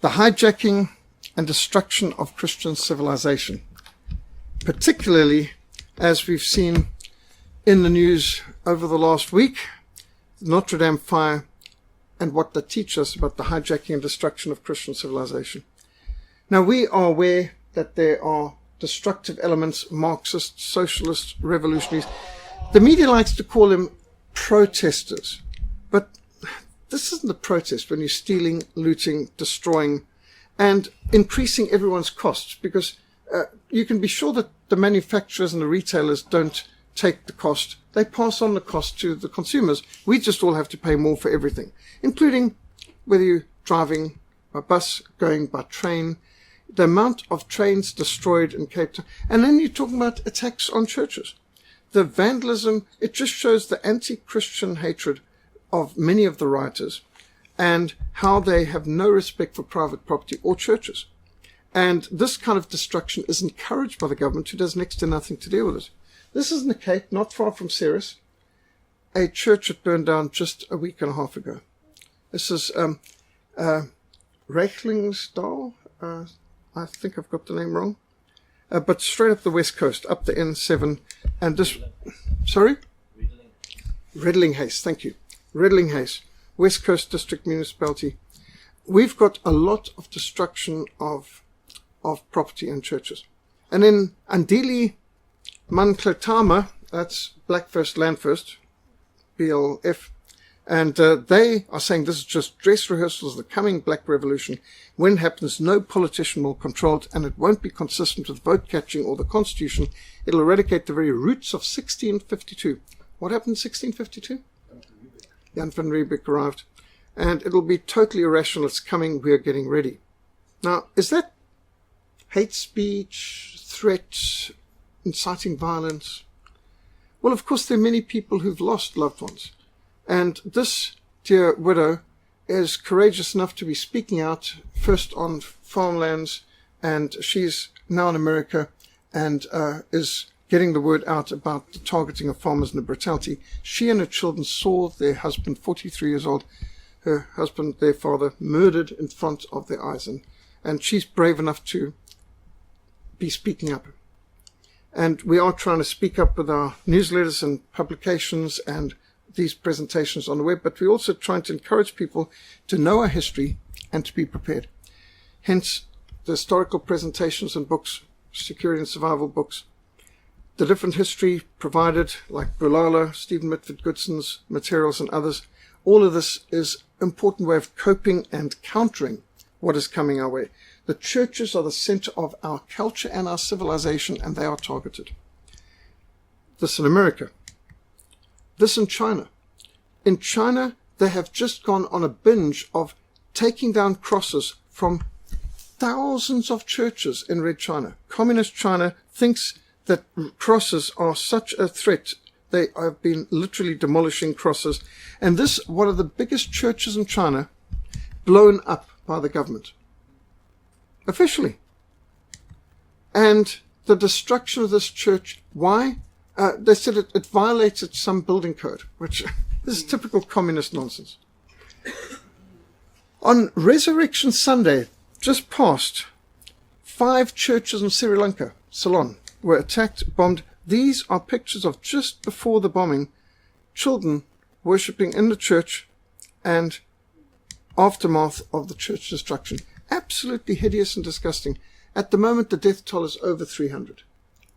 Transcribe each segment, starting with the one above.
the hijacking and destruction of Christian civilization, particularly as we've seen in the news over the last week, Notre Dame fire, and what they teach us about the hijacking and destruction of Christian civilization. Now, we are aware that there are destructive elements, Marxists, socialists, revolutionaries. The media likes to call them protesters, but this isn't a protest when you're stealing, looting, destroying, and increasing everyone's costs, because you can be sure that the manufacturers and the retailers don't take the cost. They pass on the cost to the consumers. We just all have to pay more for everything, including whether you're driving by bus, going by train, the amount of trains destroyed in Cape Town. And then you're talking about attacks on churches. The vandalism, it just shows the anti-Christian hatred of many of the rioters and how they have no respect for private property or churches. And this kind of destruction is encouraged by the government, who does next to nothing to deal with it. This is in the Cape, not far from Ceres, a church that burned down just a week and a half ago. This is Reichlingsdal. I think I've got the name wrong. But straight up the west coast, up the N7. And this, sorry? Redlinghuis, thank you. Redlinghuis, West Coast District Municipality. We've got a lot of destruction of property and churches. And in Andili Manklotama, that's Black First, Land First, BLF, and they are saying this is just dress rehearsals of the coming Black Revolution. When it happens, no politician will control it, and it won't be consistent with vote catching or the Constitution. It'll eradicate the very roots of 1652. What happened in 1652? Jan van Riebeeck arrived. And it'll be totally irrational. It's coming. We are getting ready. Now, is that hate speech, threat, inciting violence? Well, of course, there are many people who've lost loved ones. And this dear widow is courageous enough to be speaking out first on farmlands, and she's now in America and is getting the word out about the targeting of farmers and the brutality. She and her children saw their husband, 43 years old, her husband, their father, murdered in front of their eyes. And she's brave enough to be speaking up. And we are trying to speak up with our newsletters and publications and these presentations on the web, but we're also trying to encourage people to know our history and to be prepared. Hence, the historical presentations and books, security and survival books, the different history provided, like Bulala, Stephen Mitford Goodson's materials and others. All of this is an important way of coping and countering what is coming our way. The churches are the center of our culture and our civilization, and they are targeted. This in America. This in China. In China, they have just gone on a binge of taking down crosses from thousands of churches in Red China. Communist China thinks that crosses are such a threat. They have been literally demolishing crosses. And this, one of the biggest churches in China, blown up by the government. Officially. And the destruction of this church, why? They said it violated some building code, which this is typical communist nonsense. On Resurrection Sunday, just past, 5 churches in Sri Lanka, Ceylon, were attacked, bombed. These are pictures of just before the bombing, children worshipping in the church and aftermath of the church destruction. Absolutely hideous and disgusting. At the moment, the death toll is over 300,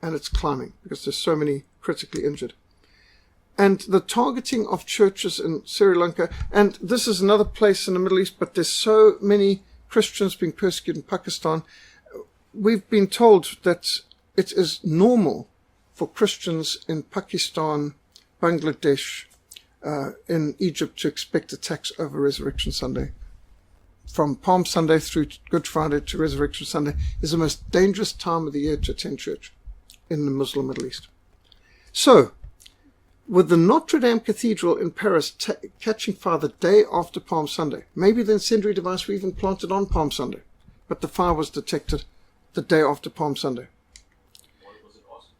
and it's climbing because there's so many critically injured. And the targeting of churches in Sri Lanka, and this is another place in the Middle East, but there's so many Christians being persecuted in Pakistan. We've been told that it is normal for Christians in Pakistan, Bangladesh, in Egypt to expect attacks over Resurrection Sunday. From Palm Sunday through to Good Friday to Resurrection Sunday is the most dangerous time of the year to attend church in the Muslim Middle East. So, with the Notre Dame Cathedral in Paris catching fire the day after Palm Sunday, maybe the incendiary device were even planted on Palm Sunday, but the fire was detected the day after Palm Sunday. Was it awesome?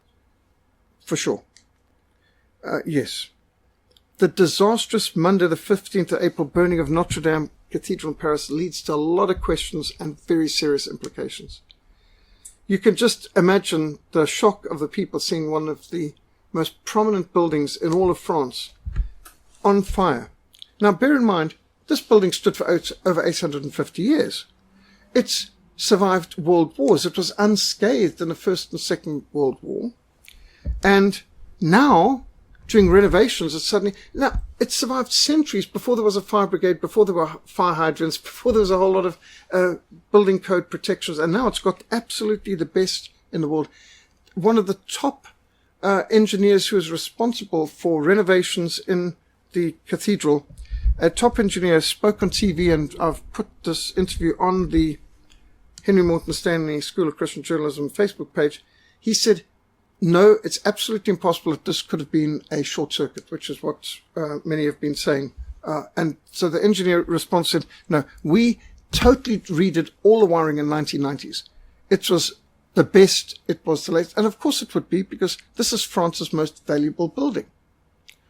For sure. Yes. The disastrous Monday the 15th of April burning of Notre Dame Cathedral in Paris leads to a lot of questions and very serious implications. You can just imagine the shock of the people seeing one of the most prominent buildings in all of France on fire. Now, bear in mind, this building stood for over 850 years. It's survived world wars. It was unscathed in the First and Second World War. And now, during renovations, it survived centuries before there was a fire brigade, before there were fire hydrants, before there was a whole lot of building code protections. And now it's got absolutely the best in the world. One of the top engineers who is responsible for renovations in the cathedral, a top engineer, spoke on TV, and I've put this interview on the Henry Morton Stanley School of Christian Journalism Facebook page. He said, no, it's absolutely impossible that this could have been a short circuit, which is what many have been saying. And so the engineer response said, no, we totally redid all the wiring in the 1990s. It was the best, it was the latest. And of course it would be, because this is France's most valuable building.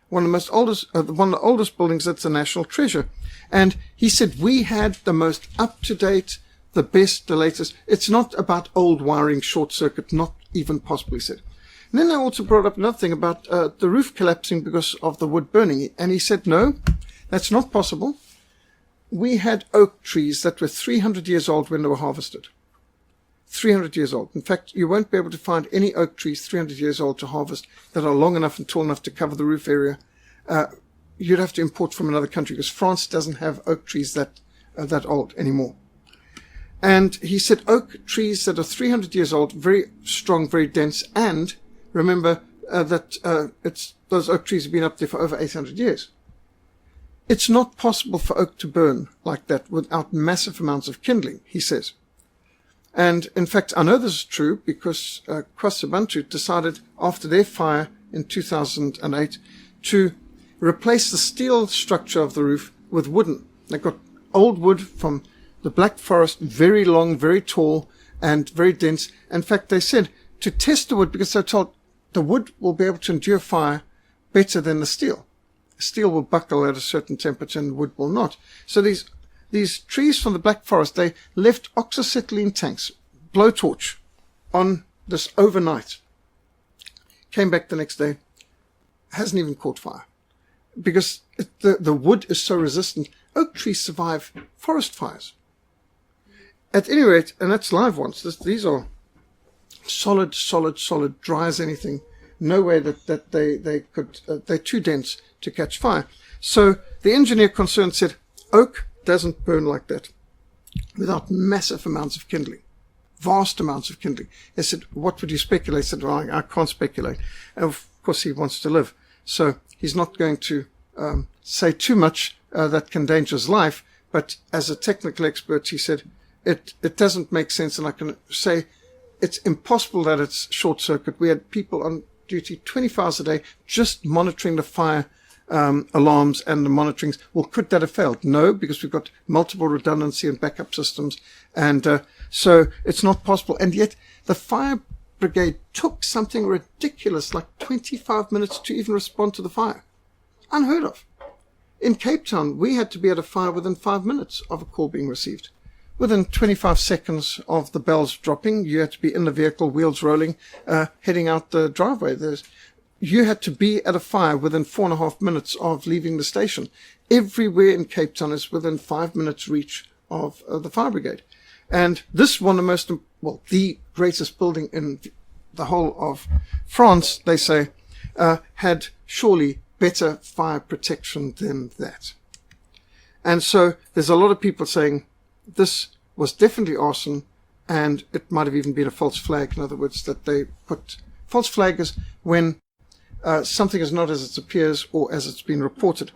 One of the oldest buildings that's a national treasure. And he said, we had the most up-to-date, the best, the latest. It's not about old wiring, short circuit, not even possibly said. And then I also brought up another thing about the roof collapsing because of the wood burning. And he said, no, that's not possible. We had oak trees that were 300 years old when they were harvested. 300 years old. In fact, you won't be able to find any oak trees 300 years old to harvest that are long enough and tall enough to cover the roof area. You'd have to import from another country, because France doesn't have oak trees that old anymore. And he said oak trees that are 300 years old, very strong, very dense, and remember that those oak trees have been up there for over 800 years. It's not possible for oak to burn like that without massive amounts of kindling, he says. And in fact, I know this is true because Ubuntu decided after their fire in 2008 to replace the steel structure of the roof with wooden. They got old wood from the Black Forest, very long, very tall, and very dense. In fact, they said to test the wood, because they're told the wood will be able to endure fire better than the steel. Steel will buckle at a certain temperature and wood will not. So these trees from the Black Forest, they left oxyacetylene tanks, blowtorch, on this overnight. Came back the next day, hasn't even caught fire. Because the wood is so resistant. Oak trees survive forest fires. At any rate, and that's live ones, these are solid, dry as anything. No way that they could, they're too dense to catch fire. So the engineer concerned said, oak doesn't burn like that without massive amounts of kindling, vast amounts of kindling. They said, what would you speculate? I said, well, I can't speculate. And of course he wants to live. So he's not going to say too much that can endanger his life. But as a technical expert, he said, it doesn't make sense. And I can say it's impossible that it's short circuit. We had people on duty 24 hours a day just monitoring the fire alarms and the monitorings. Well, could that have failed? No, because we've got multiple redundancy and backup systems. And so it's not possible. And yet the fire brigade took something ridiculous like 25 minutes to even respond to the fire. Unheard of. In Cape Town, we had to be at a fire within 5 minutes of a call being received. Within 25 seconds of the bells dropping, you had to be in the vehicle, wheels rolling, heading out the driveway. You had to be at a fire within 4.5 minutes of leaving the station. Everywhere in Cape Town is within 5 minutes reach of the fire brigade. And this one of the greatest building in the whole of France, they say, had surely better fire protection than that. And so there's a lot of people saying this was definitely arson, and it might have even been a false flag. In other words, that they put false flag is when something is not as it appears or as it's been reported.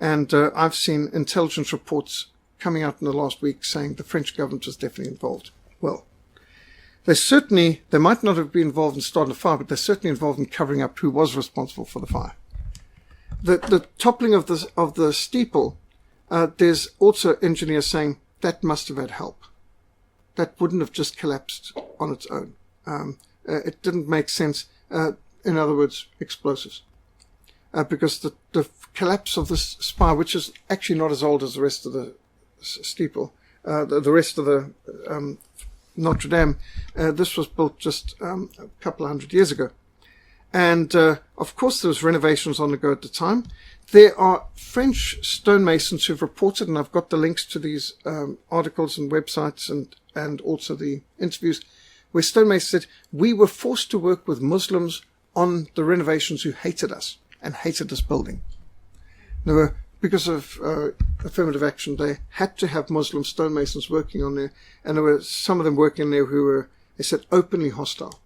And I've seen intelligence reports coming out in the last week saying the French government was definitely involved. Well, they might not have been involved in starting a fire, but they're certainly involved in covering up who was responsible for the fire. The toppling of the steeple, there's also engineers saying that must have had help. That wouldn't have just collapsed on its own. It didn't make sense. In other words, explosives. Because the collapse of this spire, which is actually not as old as the rest of the steeple, the rest of the Notre Dame. This was built just a couple of hundred years ago. And, of course, there was renovations on the go at the time. There are French stonemasons who've reported, and I've got the links to these articles and websites and also the interviews, where stonemasons said, we were forced to work with Muslims on the renovations who hated us and hated this building. There were, because of affirmative action, they had to have Muslim stonemasons working on there, and there were some of them working there who were, they said, openly hostile.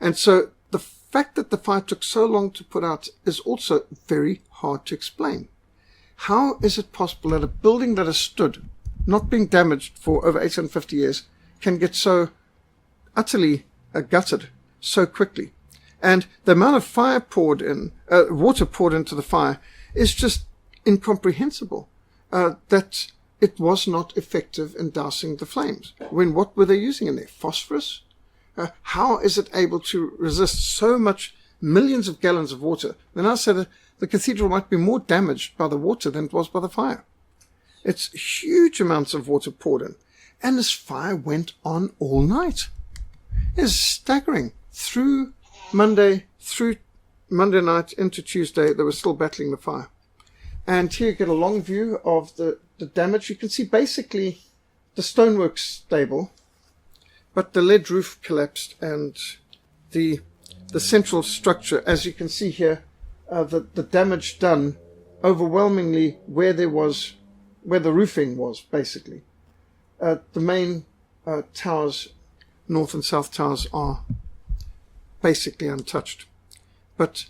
And so the fact that the fire took so long to put out is also very hard to explain. How is it possible that a building that has stood, not being damaged for over 850 years, can get so utterly gutted so quickly? And the amount of water poured into the fire is just incomprehensible, that it was not effective in dousing the flames. What were they using in there? Phosphorus? How is it able to resist so much, millions of gallons of water? Then I said the cathedral might be more damaged by the water than it was by the fire. It's huge amounts of water poured in. And this fire went on all night. It's staggering. Through Monday night into Tuesday, they were still battling the fire. And here you get a long view of the damage. You can see basically the stonework stable, but the lead roof collapsed, and the central structure, as you can see here, the damage done overwhelmingly where the roofing was, basically. The main towers, north and south towers, are basically untouched. But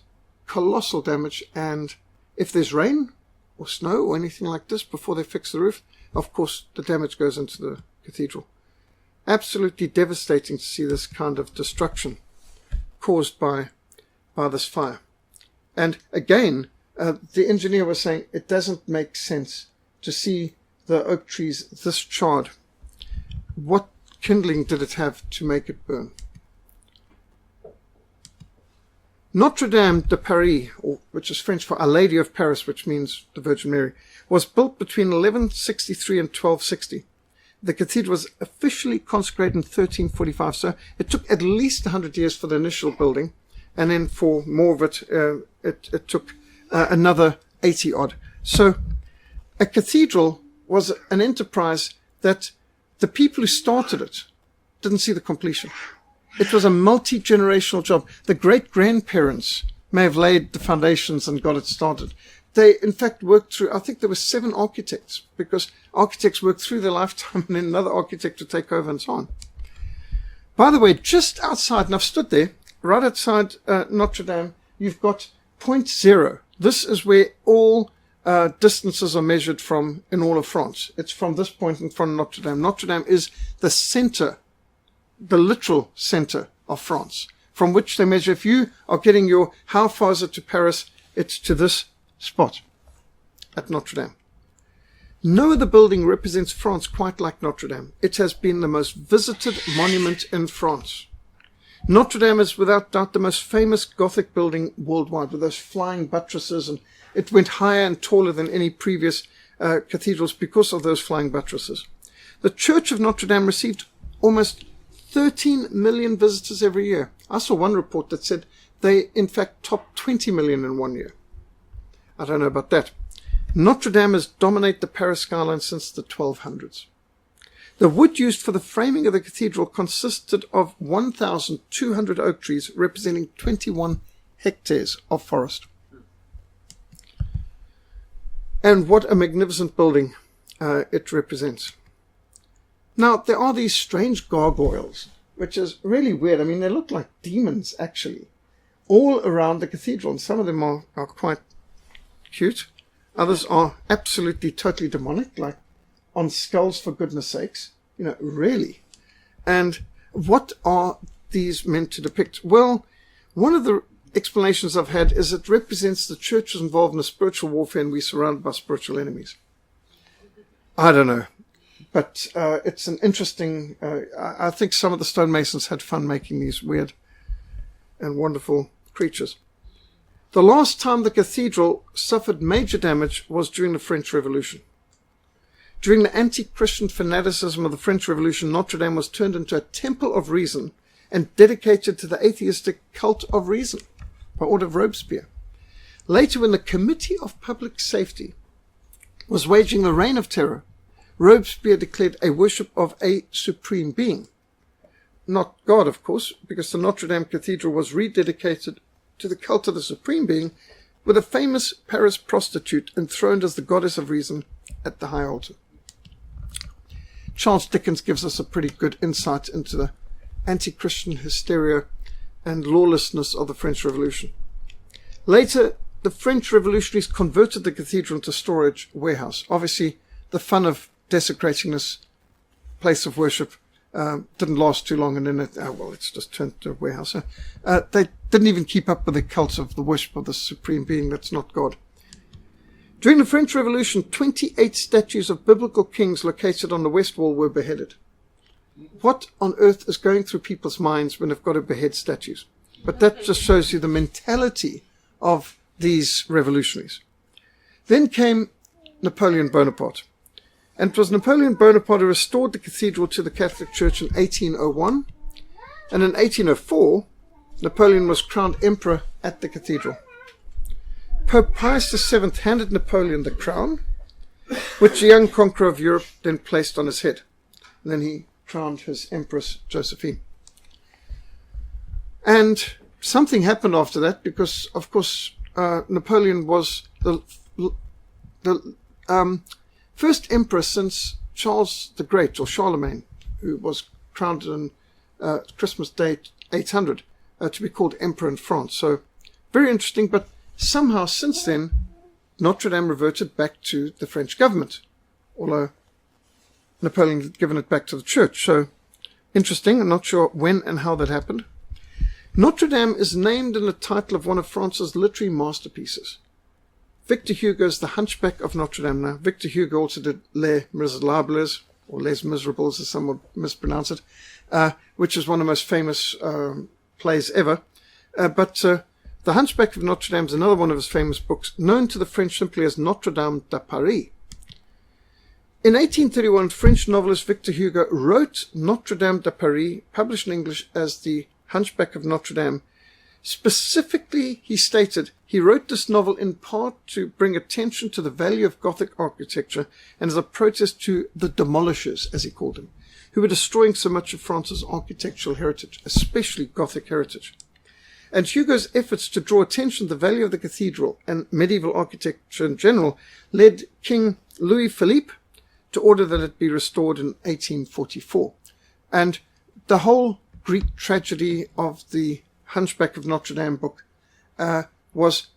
colossal damage, and if there's rain or snow or anything like this before they fix the roof, of course the damage goes into the cathedral. Absolutely devastating to see this kind of destruction caused by this fire. And again, the engineer was saying it doesn't make sense to see the oak trees this charred. What kindling did it have to make it burn? Notre Dame de Paris, which is French for Our Lady of Paris, which means the Virgin Mary, was built between 1163 and 1260. The cathedral was officially consecrated in 1345, so it took at least 100 years for the initial building, and then for more of it, it took another 80 odd. So a cathedral was an enterprise that the people who started it didn't see the completion. It was a multi-generational job. The great-grandparents may have laid the foundations and got it started. They, in fact, worked through, I think there were 7 architects, because architects worked through their lifetime and then another architect would take over and so on. By the way, just outside, and I've stood there, right outside Notre Dame, you've got point 0. This is where all distances are measured from in all of France. It's from this point in front of Notre Dame. Notre Dame is the center, the literal center of France, from which they measure. If you are getting how far is it to Paris, it's to this spot at Notre Dame. No other building represents France quite like Notre Dame. It has been the most visited monument in France. Notre Dame is without doubt the most famous Gothic building worldwide, with those flying buttresses, and it went higher and taller than any previous cathedrals because of those flying buttresses. The Church of Notre Dame received almost 13 million visitors every year. I saw one report that said they, in fact, topped 20 million in one year. I don't know about that. Notre Dame has dominated the Paris skyline since the 1200s. The wood used for the framing of the cathedral consisted of 1,200 oak trees representing 21 hectares of forest. And what a magnificent building it represents. Now, there are these strange gargoyles, which is really weird. I mean, they look like demons, actually, all around the cathedral. And some of them are quite cute. Others are absolutely, totally demonic, like on skulls, for goodness sakes. Really. And what are these meant to depict? Well, one of the explanations I've had is it represents the church is involved in a spiritual warfare and we're surrounded by spiritual enemies. I don't know. But it's an interesting, I think some of the stonemasons had fun making these weird and wonderful creatures. The last time the cathedral suffered major damage was during the French Revolution. During the anti-Christian fanaticism of the French Revolution, Notre Dame was turned into a temple of reason and dedicated to the atheistic cult of reason by order of Robespierre. Later, when the Committee of Public Safety was waging the reign of terror, Robespierre declared a worship of a supreme being. Not God, of course, because the Notre Dame Cathedral was rededicated to the cult of the supreme being, with a famous Paris prostitute enthroned as the goddess of reason at the high altar. Charles Dickens gives us a pretty good insight into the anti-Christian hysteria and lawlessness of the French Revolution. Later, the French revolutionaries converted the cathedral into a storage warehouse. Obviously, the fun of desecrating this place of worship didn't last too long, and then it's just turned to a warehouse. They didn't even keep up with the cult of the worship of the supreme being that's not God. During the French Revolution, 28 statues of biblical kings located on the West Wall were beheaded. What on earth is going through people's minds when they've got to behead statues? But that just shows you the mentality of these revolutionaries. Then came Napoleon Bonaparte. And it was Napoleon Bonaparte who restored the cathedral to the Catholic Church in 1801. And in 1804, Napoleon was crowned emperor at the cathedral. Pope Pius VII handed Napoleon the crown, which the young conqueror of Europe then placed on his head. And then he crowned his Empress Josephine. And something happened after that, because, of course, Napoleon was the first emperor since Charles the Great, or Charlemagne, who was crowned on Christmas Day 800, to be called emperor in France. So, very interesting, but somehow since then, Notre Dame reverted back to the French government, although Napoleon had given it back to the church. So, interesting. I'm not sure when and how that happened. Notre Dame is named in the title of one of France's literary masterpieces. Victor Hugo's The Hunchback of Notre Dame. Now, Victor Hugo also did Les Miserables, or Les Miserables, as some would mispronounce it, which is one of the most famous plays ever. But The Hunchback of Notre Dame is another one of his famous books, known to the French simply as Notre Dame de Paris. In 1831, French novelist Victor Hugo wrote Notre Dame de Paris, published in English as The Hunchback of Notre Dame. Specifically, he stated, he wrote this novel in part to bring attention to the value of Gothic architecture and as a protest to the demolishers, as he called them, who were destroying so much of France's architectural heritage, especially Gothic heritage. And Hugo's efforts to draw attention to the value of the cathedral and medieval architecture in general led King Louis Philippe to order that it be restored in 1844. And the whole Greek tragedy of the Hunchback of Notre Dame book was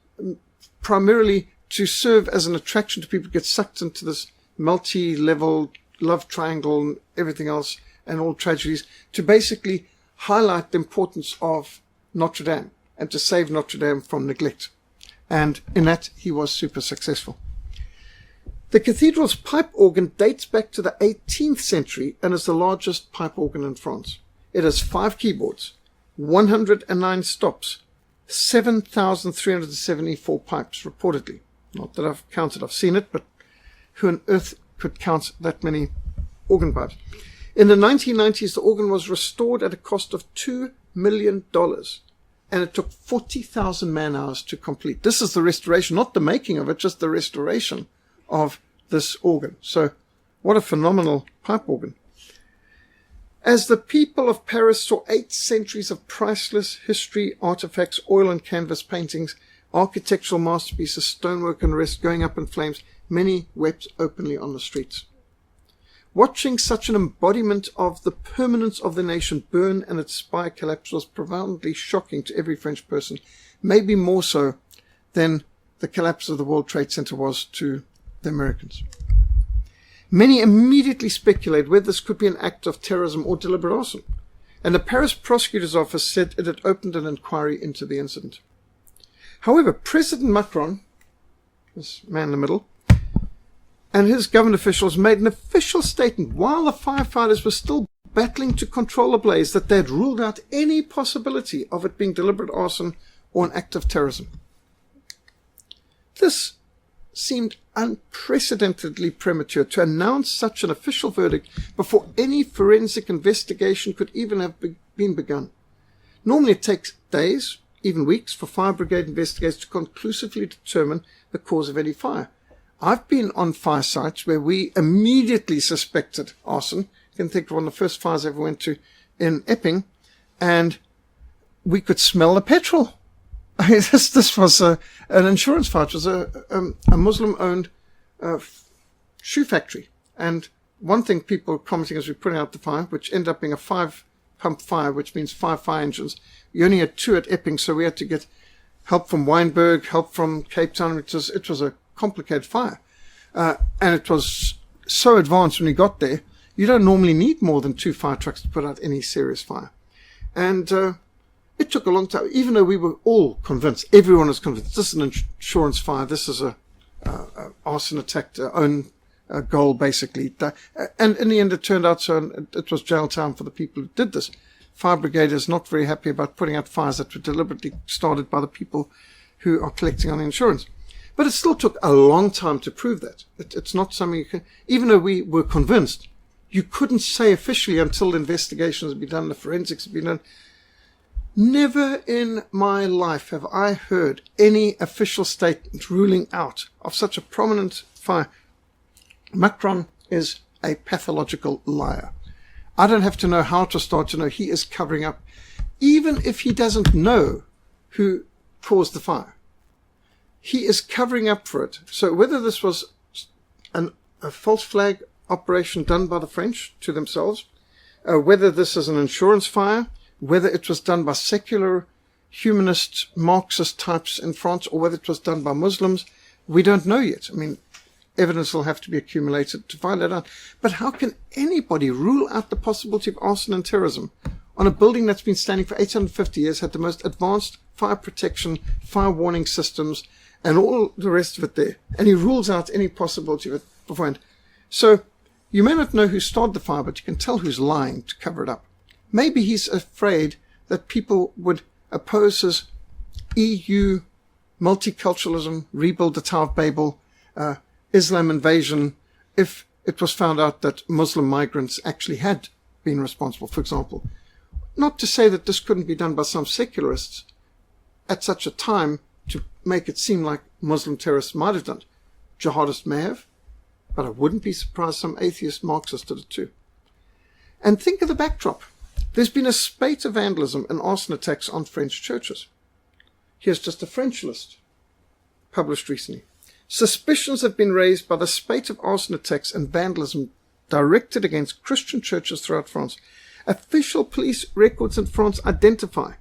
primarily to serve as an attraction to people to get sucked into this multi-level love triangle and everything else and all tragedies, to basically highlight the importance of Notre Dame and to save Notre Dame from neglect. And in that, he was super successful. The cathedral's pipe organ dates back to the 18th century and is the largest pipe organ in France. It has 5 keyboards, 109 stops, 7,374 pipes, reportedly. Not that I've counted, I've seen it, but who on earth could count that many organ pipes? In the 1990s, the organ was restored at a cost of $2 million, and it took 40,000 man-hours to complete. This is the restoration, not the making of it, just the restoration of this organ. So, what a phenomenal pipe organ. As the people of Paris saw 8 centuries of priceless history, artifacts, oil and canvas paintings, architectural masterpieces, stonework and the rest going up in flames, many wept openly on the streets. Watching such an embodiment of the permanence of the nation burn and its spire collapse was profoundly shocking to every French person, maybe more so than the collapse of the World Trade Center was to the Americans. Many immediately speculated whether this could be an act of terrorism or deliberate arson, and the Paris prosecutor's office said it had opened an inquiry into the incident. However, President Macron, this man in the middle, and his government officials made an official statement while the firefighters were still battling to control the blaze that they had ruled out any possibility of it being deliberate arson or an act of terrorism. This seemed unprecedentedly premature to announce such an official verdict before any forensic investigation could even have been begun. Normally it takes days, even weeks, for fire brigade investigators to conclusively determine the cause of any fire. I've been on fire sites where we immediately suspected arson. You can think of one of the first fires I ever went to in Epping, and we could smell the petrol. I mean, this was an insurance fire. It was a Muslim-owned shoe factory. And one thing people were commenting as we were putting out the fire, which ended up being a 5-pump fire, which means 5 fire engines. We only had 2 at Epping, so we had to get help from Wynberg, help from Cape Town. It was a complicated fire. And it was so advanced when we got there, you don't normally need more than 2 fire trucks to put out any serious fire. And it took a long time, even though we were all convinced, everyone was convinced, this is an insurance fire, this is a arson attack, own goal, basically. And in the end, it turned out so, it was jail time for the people who did this. Fire brigade is not very happy about putting out fires that were deliberately started by the people who are collecting on the insurance. But it still took a long time to prove that. It's not something you can, even though we were convinced, you couldn't say officially until the investigations had been done, the forensics had been done. Never in my life have I heard any official statement ruling out of such a prominent fire. Macron is a pathological liar. I don't have to know how to start to know he is covering up, even if he doesn't know who caused the fire. He is covering up for it. So whether this was a false flag operation done by the French to themselves, whether this is an insurance fire, whether it was done by secular, humanist, Marxist types in France, or whether it was done by Muslims, we don't know yet. I mean, evidence will have to be accumulated to find that out. But how can anybody rule out the possibility of arson and terrorism on a building that's been standing for 850 years, had the most advanced fire protection, fire warning systems, and all the rest of it there? And he rules out any possibility of it beforehand. So you may not know who started the fire, but you can tell who's lying to cover it up. Maybe he's afraid that people would oppose his EU multiculturalism, rebuild the Tower of Babel, Islam invasion, if it was found out that Muslim migrants actually had been responsible, for example. Not to say that this couldn't be done by some secularists at such a time to make it seem like Muslim terrorists might have done it. Jihadists may have, but I wouldn't be surprised some atheist Marxists did it too. And think of the backdrop. There's been a spate of vandalism and arson attacks on French churches. Here's just a French list published recently. Suspicions have been raised by the spate of arson attacks and vandalism directed against Christian churches throughout France. Official police records in France identify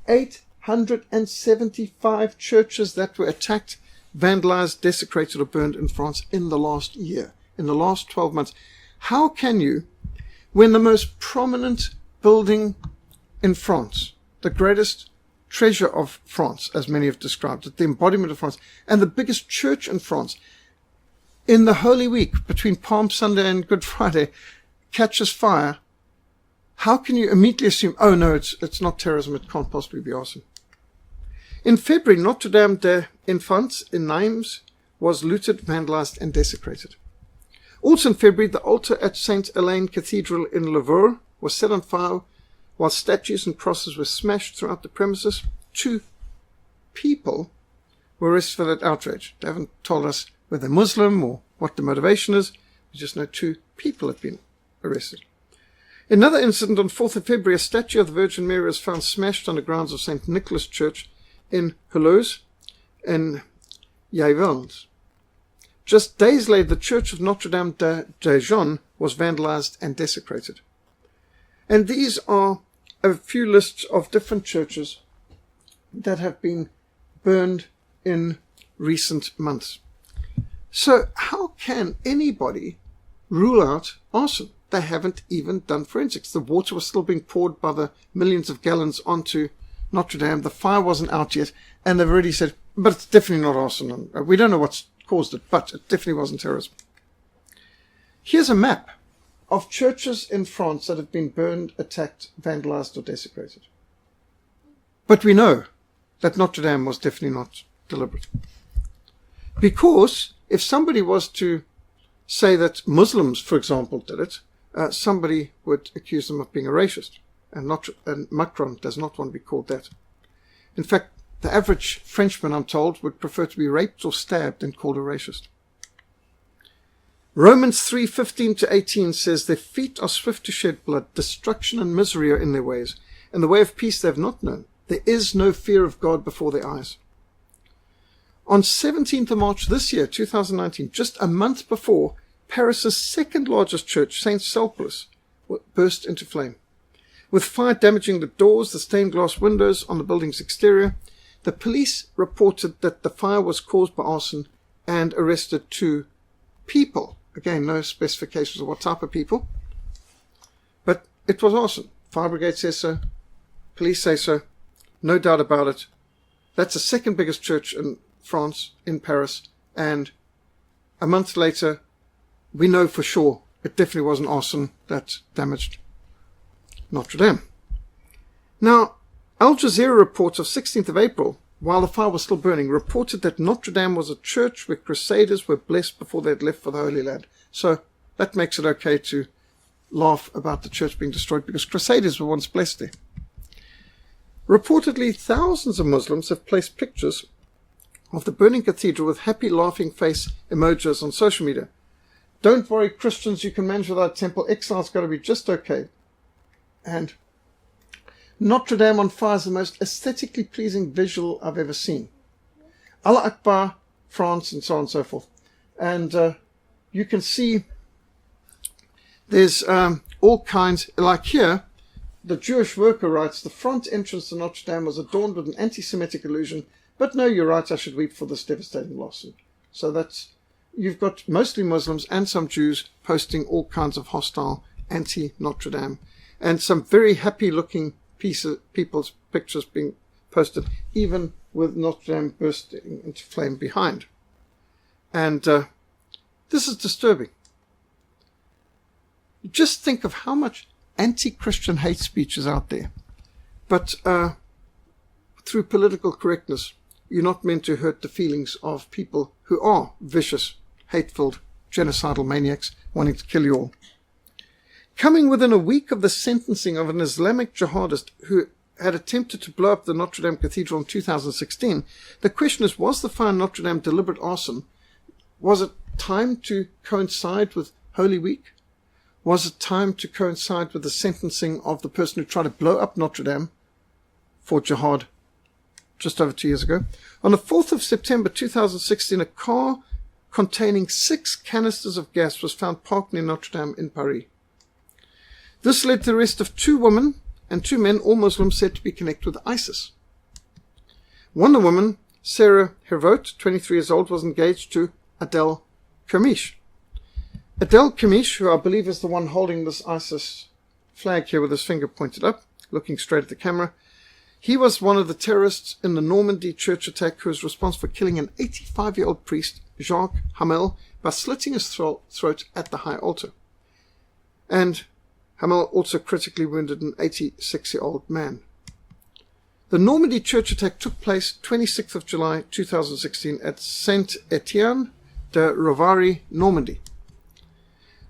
875 churches that were attacked, vandalized, desecrated, or burned in France in the last year, in the last 12 months. How can you, when the most prominent building in France, the greatest treasure of France, as many have described it, the embodiment of France, and the biggest church in France, in the Holy Week between Palm Sunday and Good Friday, catches fire, how can you immediately assume, oh no, it's not terrorism, it can't possibly be arson? In February, Notre Dame des Enfants in Nimes was looted, vandalized, and desecrated. Also in February, the altar at St. Helene Cathedral in Lavaur was set on fire, while statues and crosses were smashed throughout the premises. 2 people were arrested for that outrage. They haven't told us whether they're Muslim or what the motivation is. We just know 2 people have been arrested. In another incident, on 4th of February, a statue of the Virgin Mary was found smashed on the grounds of St. Nicholas Church in Hulose in Yvelines. Just days later, the church of Notre Dame de Dijon was vandalized and desecrated. And these are a few lists of different churches that have been burned in recent months. So how can anybody rule out arson? They haven't even done forensics. The water was still being poured by the millions of gallons onto Notre Dame. The fire wasn't out yet, and they've already said, but it's definitely not arson. We don't know what's caused it, but it definitely wasn't terrorism. Here's a map of churches in France that have been burned, attacked, vandalized, or desecrated. But we know that Notre Dame was definitely not deliberate. Because if somebody was to say that Muslims, for example, did it, somebody would accuse them of being a racist. And Macron does not want to be called that. In fact, the average Frenchman, I'm told, would prefer to be raped or stabbed than called a racist. Romans 3:15-18 says, their feet are swift to shed blood, destruction and misery are in their ways, and the way of peace they have not known. There is no fear of God before their eyes. On 17th of March this year, 2019, just a month before, Paris's second largest church, St. Sulpice, burst into flame. With fire damaging the doors, the stained glass windows on the building's exterior, the police reported that the fire was caused by arson and arrested 2 people. Again, no specifications of what type of people. But it was arson. Fire brigade says so. Police say so. No doubt about it. That's the second biggest church in France, in Paris. And a month later, we know for sure it definitely wasn't arson that damaged Notre Dame. Now, Al Jazeera reports of 16th of April, while the fire was still burning, reported that Notre Dame was a church where crusaders were blessed before they had left for the Holy Land. So that makes it okay to laugh about the church being destroyed because crusaders were once blessed there. Reportedly, thousands of Muslims have placed pictures of the burning cathedral with happy laughing face emojis on social media. Don't worry, Christians, you can manage without temple. Exile's got to be just okay. And Notre Dame on fire is the most aesthetically pleasing visual I've ever seen. Allah Akbar, France, and so on and so forth. And you can see there's all kinds, like here, the Jewish worker writes, the front entrance to Notre Dame was adorned with an anti-Semitic illusion, but no, you're right, I should weep for this devastating loss. So that's, you've got mostly Muslims and some Jews posting all kinds of hostile anti-Notre Dame, and some very happy-looking people's pictures being posted, even with Notre Dame bursting into flame behind. And this is disturbing. Just think of how much anti-Christian hate speech is out there. But through political correctness, you're not meant to hurt the feelings of people who are vicious, hate-filled, genocidal maniacs wanting to kill you all. Coming within a week of the sentencing of an Islamic jihadist who had attempted to blow up the Notre Dame Cathedral in 2016, the question is, was the fire in Notre Dame deliberate arson? Was it time to coincide with Holy Week? Was it time to coincide with the sentencing of the person who tried to blow up Notre Dame for jihad just over 2 years ago? On the 4th of September 2016, a car containing 6 canisters of gas was found parked near Notre Dame in Paris. This led to the arrest of 2 women and 2 men, all Muslims, said to be connected with ISIS. One woman, Sarah Hervote, 23 years old, was engaged to Adel Kermish. Adel Kermish, who I believe is the one holding this ISIS flag here with his finger pointed up, looking straight at the camera, he was one of the terrorists in the Normandy church attack who was responsible for killing an 85-year-old priest, Jacques Hamel, by slitting his throat at the high altar. And Hamel also critically wounded an 86-year-old man. The Normandy church attack took place 26th of July 2016 at Saint-Étienne de Rovary, Normandy.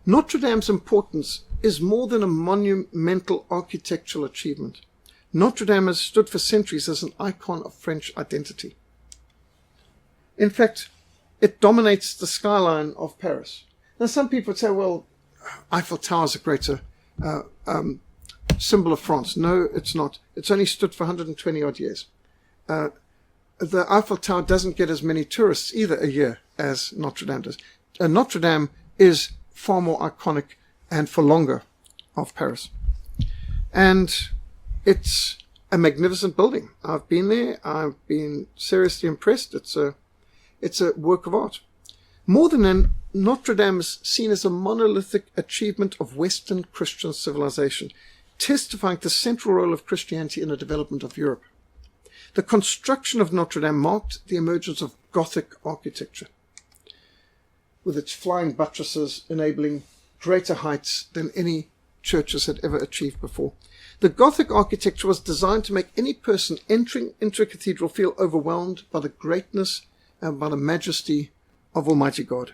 Notre Dame's importance is more than a monumental architectural achievement. Notre Dame has stood for centuries as an icon of French identity. In fact, it dominates the skyline of Paris. Now, some people would say, well, Eiffel Tower is a greater symbol of France. No, it's not. It's only stood for 120 odd years. The Eiffel Tower doesn't get as many tourists either a year as Notre Dame does. Notre Dame is far more iconic and for longer of Paris. And it's a magnificent building. I've been there. I've been seriously impressed. It's a work of art. More than that, Notre Dame is seen as a monolithic achievement of Western Christian civilization, testifying to the central role of Christianity in the development of Europe. The construction of Notre Dame marked the emergence of Gothic architecture, with its flying buttresses enabling greater heights than any churches had ever achieved before. The Gothic architecture was designed to make any person entering into a cathedral feel overwhelmed by the greatness and by the majesty of Almighty God.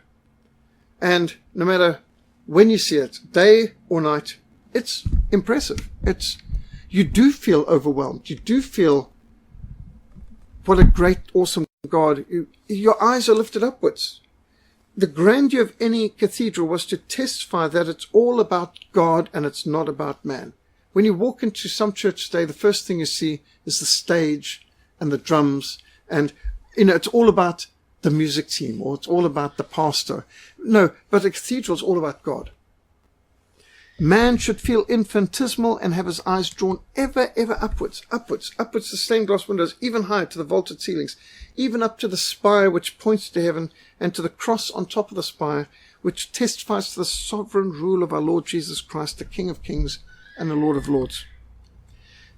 And no matter when you see it, day or night, it's impressive. You do feel overwhelmed. You do feel what a great, awesome God. Your eyes are lifted upwards. The grandeur of any cathedral was to testify that it's all about God and it's not about man. When you walk into some church today, the first thing you see is the stage and the drums, and it's all about the music team, or it's all about the pastor. No, but a cathedral is all about God. Man should feel infinitesimal and have his eyes drawn ever upwards to stained glass windows, even higher to the vaulted ceilings, even up to the spire which points to heaven, and to the cross on top of the spire, which testifies to the sovereign rule of our Lord Jesus Christ, the King of Kings and the Lord of Lords.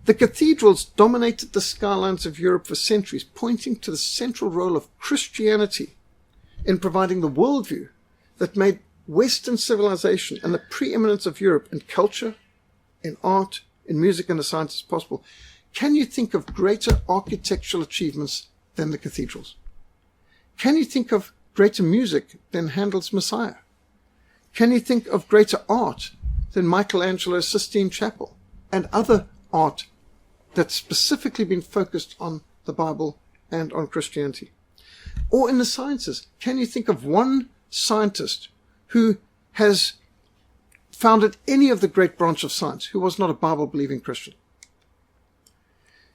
The cathedrals dominated the skylines of Europe for centuries, pointing to the central role of Christianity in providing the worldview that made Western civilization and the preeminence of Europe in culture, in art, in music and the sciences possible. Can you think of greater architectural achievements than the cathedrals? Can you think of greater music than Handel's Messiah? Can you think of greater art than Michelangelo's Sistine Chapel and other art that's specifically been focused on the Bible and on Christianity? Or in the sciences, can you think of one scientist who has founded any of the great branch of science who was not a Bible-believing Christian?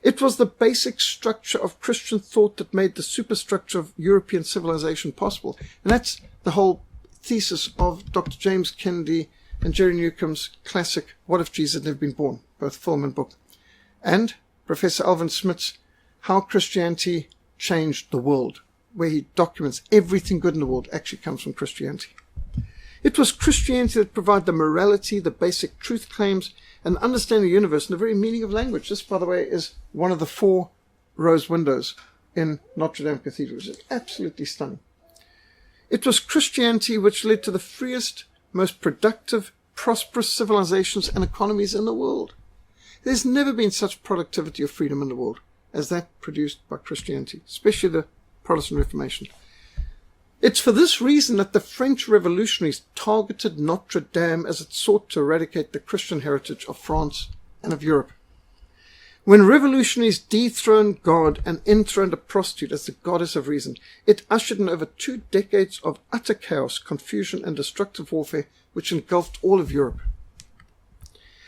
It was the basic structure of Christian thought that made the superstructure of European civilization possible. And that's the whole thesis of Dr. James Kennedy and Jerry Newcomb's classic, What If Jesus Had Never Been Born, both film and book. And Professor Alvin Smith's How Christianity Changed the World, where he documents everything good in the world actually comes from Christianity. It was Christianity that provided the morality, the basic truth claims, and understanding the universe and the very meaning of language. This, by the way, is one of the 4 rose windows in Notre Dame Cathedral, which is absolutely stunning. It was Christianity which led to the freest, most productive, prosperous civilizations and economies in the world. There's never been such productivity or freedom in the world as that produced by Christianity, especially the Protestant Reformation. It's for this reason that the French revolutionaries targeted Notre Dame as it sought to eradicate the Christian heritage of France and of Europe. When revolutionaries dethroned God and enthroned a prostitute as the goddess of reason, it ushered in over 2 decades of utter chaos, confusion, and destructive warfare which engulfed all of Europe.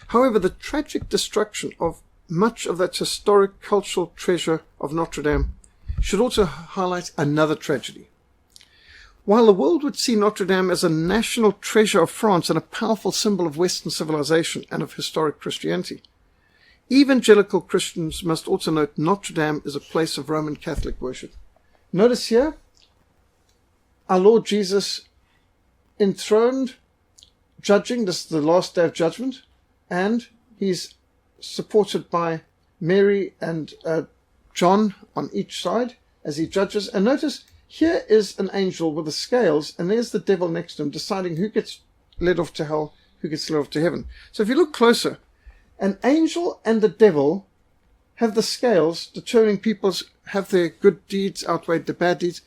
However, the tragic destruction of much of that historic cultural treasure of Notre Dame should also highlight another tragedy. While the world would see Notre Dame as a national treasure of France and a powerful symbol of Western civilization and of historic Christianity, evangelical Christians must also note Notre Dame is a place of Roman Catholic worship. Notice here, our Lord Jesus enthroned, judging. This is the last day of judgment, and he's supported by Mary and John on each side as he judges. And notice, here is an angel with the scales, and there's the devil next to him, deciding who gets led off to hell, who gets led off to heaven. So if you look closer, an angel and the devil have the scales determining people's have their good deeds outweighed the bad deeds.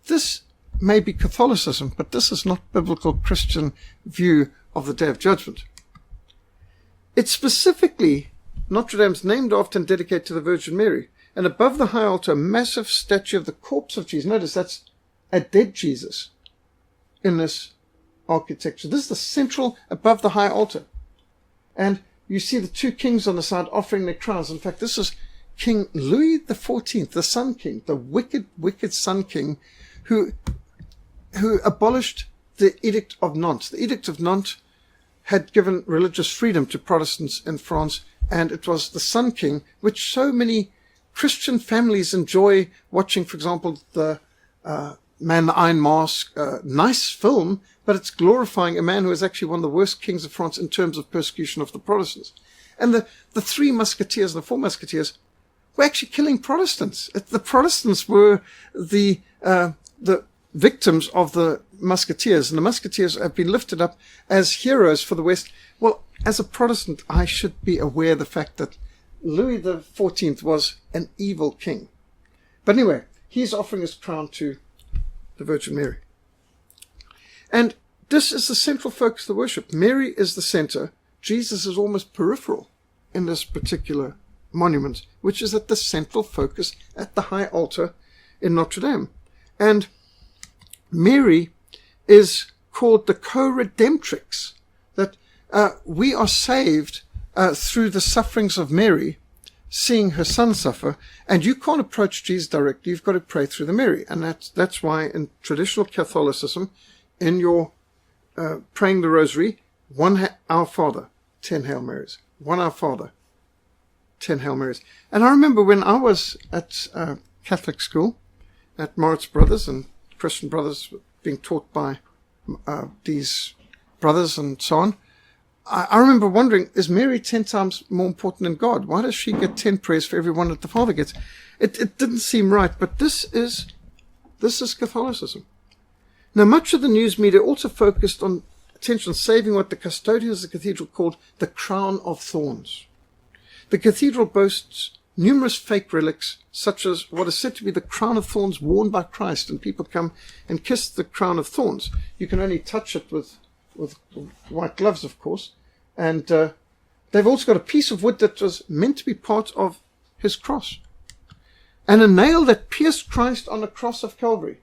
This may be Catholicism, but this is not biblical Christian view of the Day of Judgment. It's specifically, Notre Dame's named after and dedicated to the Virgin Mary. And above the high altar, a massive statue of the corpse of Jesus. Notice that's a dead Jesus in this architecture. This is the central, above the high altar. And you see the 2 kings on the side offering their crowns. In fact, this is King Louis XIV, the Sun King, the wicked Sun King, who abolished the Edict of Nantes. The Edict of Nantes had given religious freedom to Protestants in France, and it was the Sun King, which so many Christian families enjoy watching. For example, the Man in the Iron Mask, nice film, but it's glorifying a man who is actually one of the worst kings of France in terms of persecution of the Protestants. And the 3 musketeers and the 4 musketeers were actually killing Protestants. The Protestants were the victims of the musketeers, and the musketeers have been lifted up as heroes for the West. Well, as a Protestant, I should be aware of the fact that Louis XIV was an evil king. But anyway, he's offering his crown to the Virgin Mary. And this is the central focus of the worship. Mary is the center. Jesus is almost peripheral in this particular monument, which is at the central focus at the high altar in Notre Dame. And Mary is called the co-redemptrix, that we are saved through the sufferings of Mary, seeing her son suffer, and you can't approach Jesus directly. You've got to pray through the Mary. And that's why in traditional Catholicism, in your praying the rosary, one Our Father, 10 Hail Marys. One Our Father, 10 Hail Marys. And I remember when I was at Catholic school, at Moritz Brothers and Christian Brothers, being taught by these brothers and so on, I remember wondering, is Mary 10 times more important than God? Why does she get 10 prayers for every one that the Father gets? It didn't seem right, but this is Catholicism. Now, much of the news media also focused on attention on saving what the custodians of the cathedral called the crown of thorns. The cathedral boasts numerous fake relics, such as what is said to be the crown of thorns worn by Christ, and people come and kiss the crown of thorns. You can only touch it with white gloves, of course, and they've also got a piece of wood that was meant to be part of his cross, and a nail that pierced Christ on the cross of Calvary.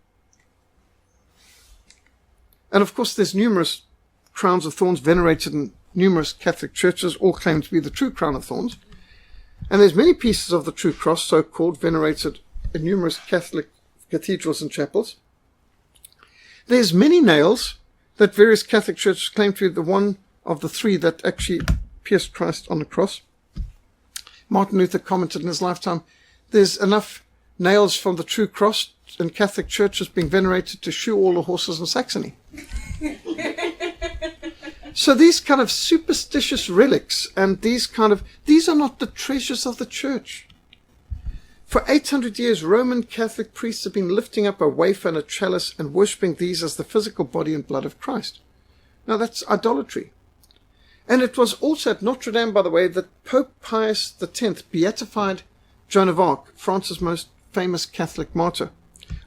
And of course, there's numerous crowns of thorns venerated in numerous Catholic churches, all claim to be the true crown of thorns. And there's many pieces of the true cross, so-called, venerated in numerous Catholic cathedrals and chapels. There's many nails that various Catholic churches claim to be the one of the three that actually pierced Christ on the cross. Martin Luther commented in his lifetime, there's enough nails from the true cross in Catholic churches being venerated to shoe all the horses in Saxony. So these kind of superstitious relics and these are not the treasures of the church. For 800 years, Roman Catholic priests have been lifting up a wafer and a chalice and worshipping these as the physical body and blood of Christ. Now that's idolatry. And it was also at Notre Dame, by the way, that Pope Pius X beatified Joan of Arc, France's most famous Catholic martyr,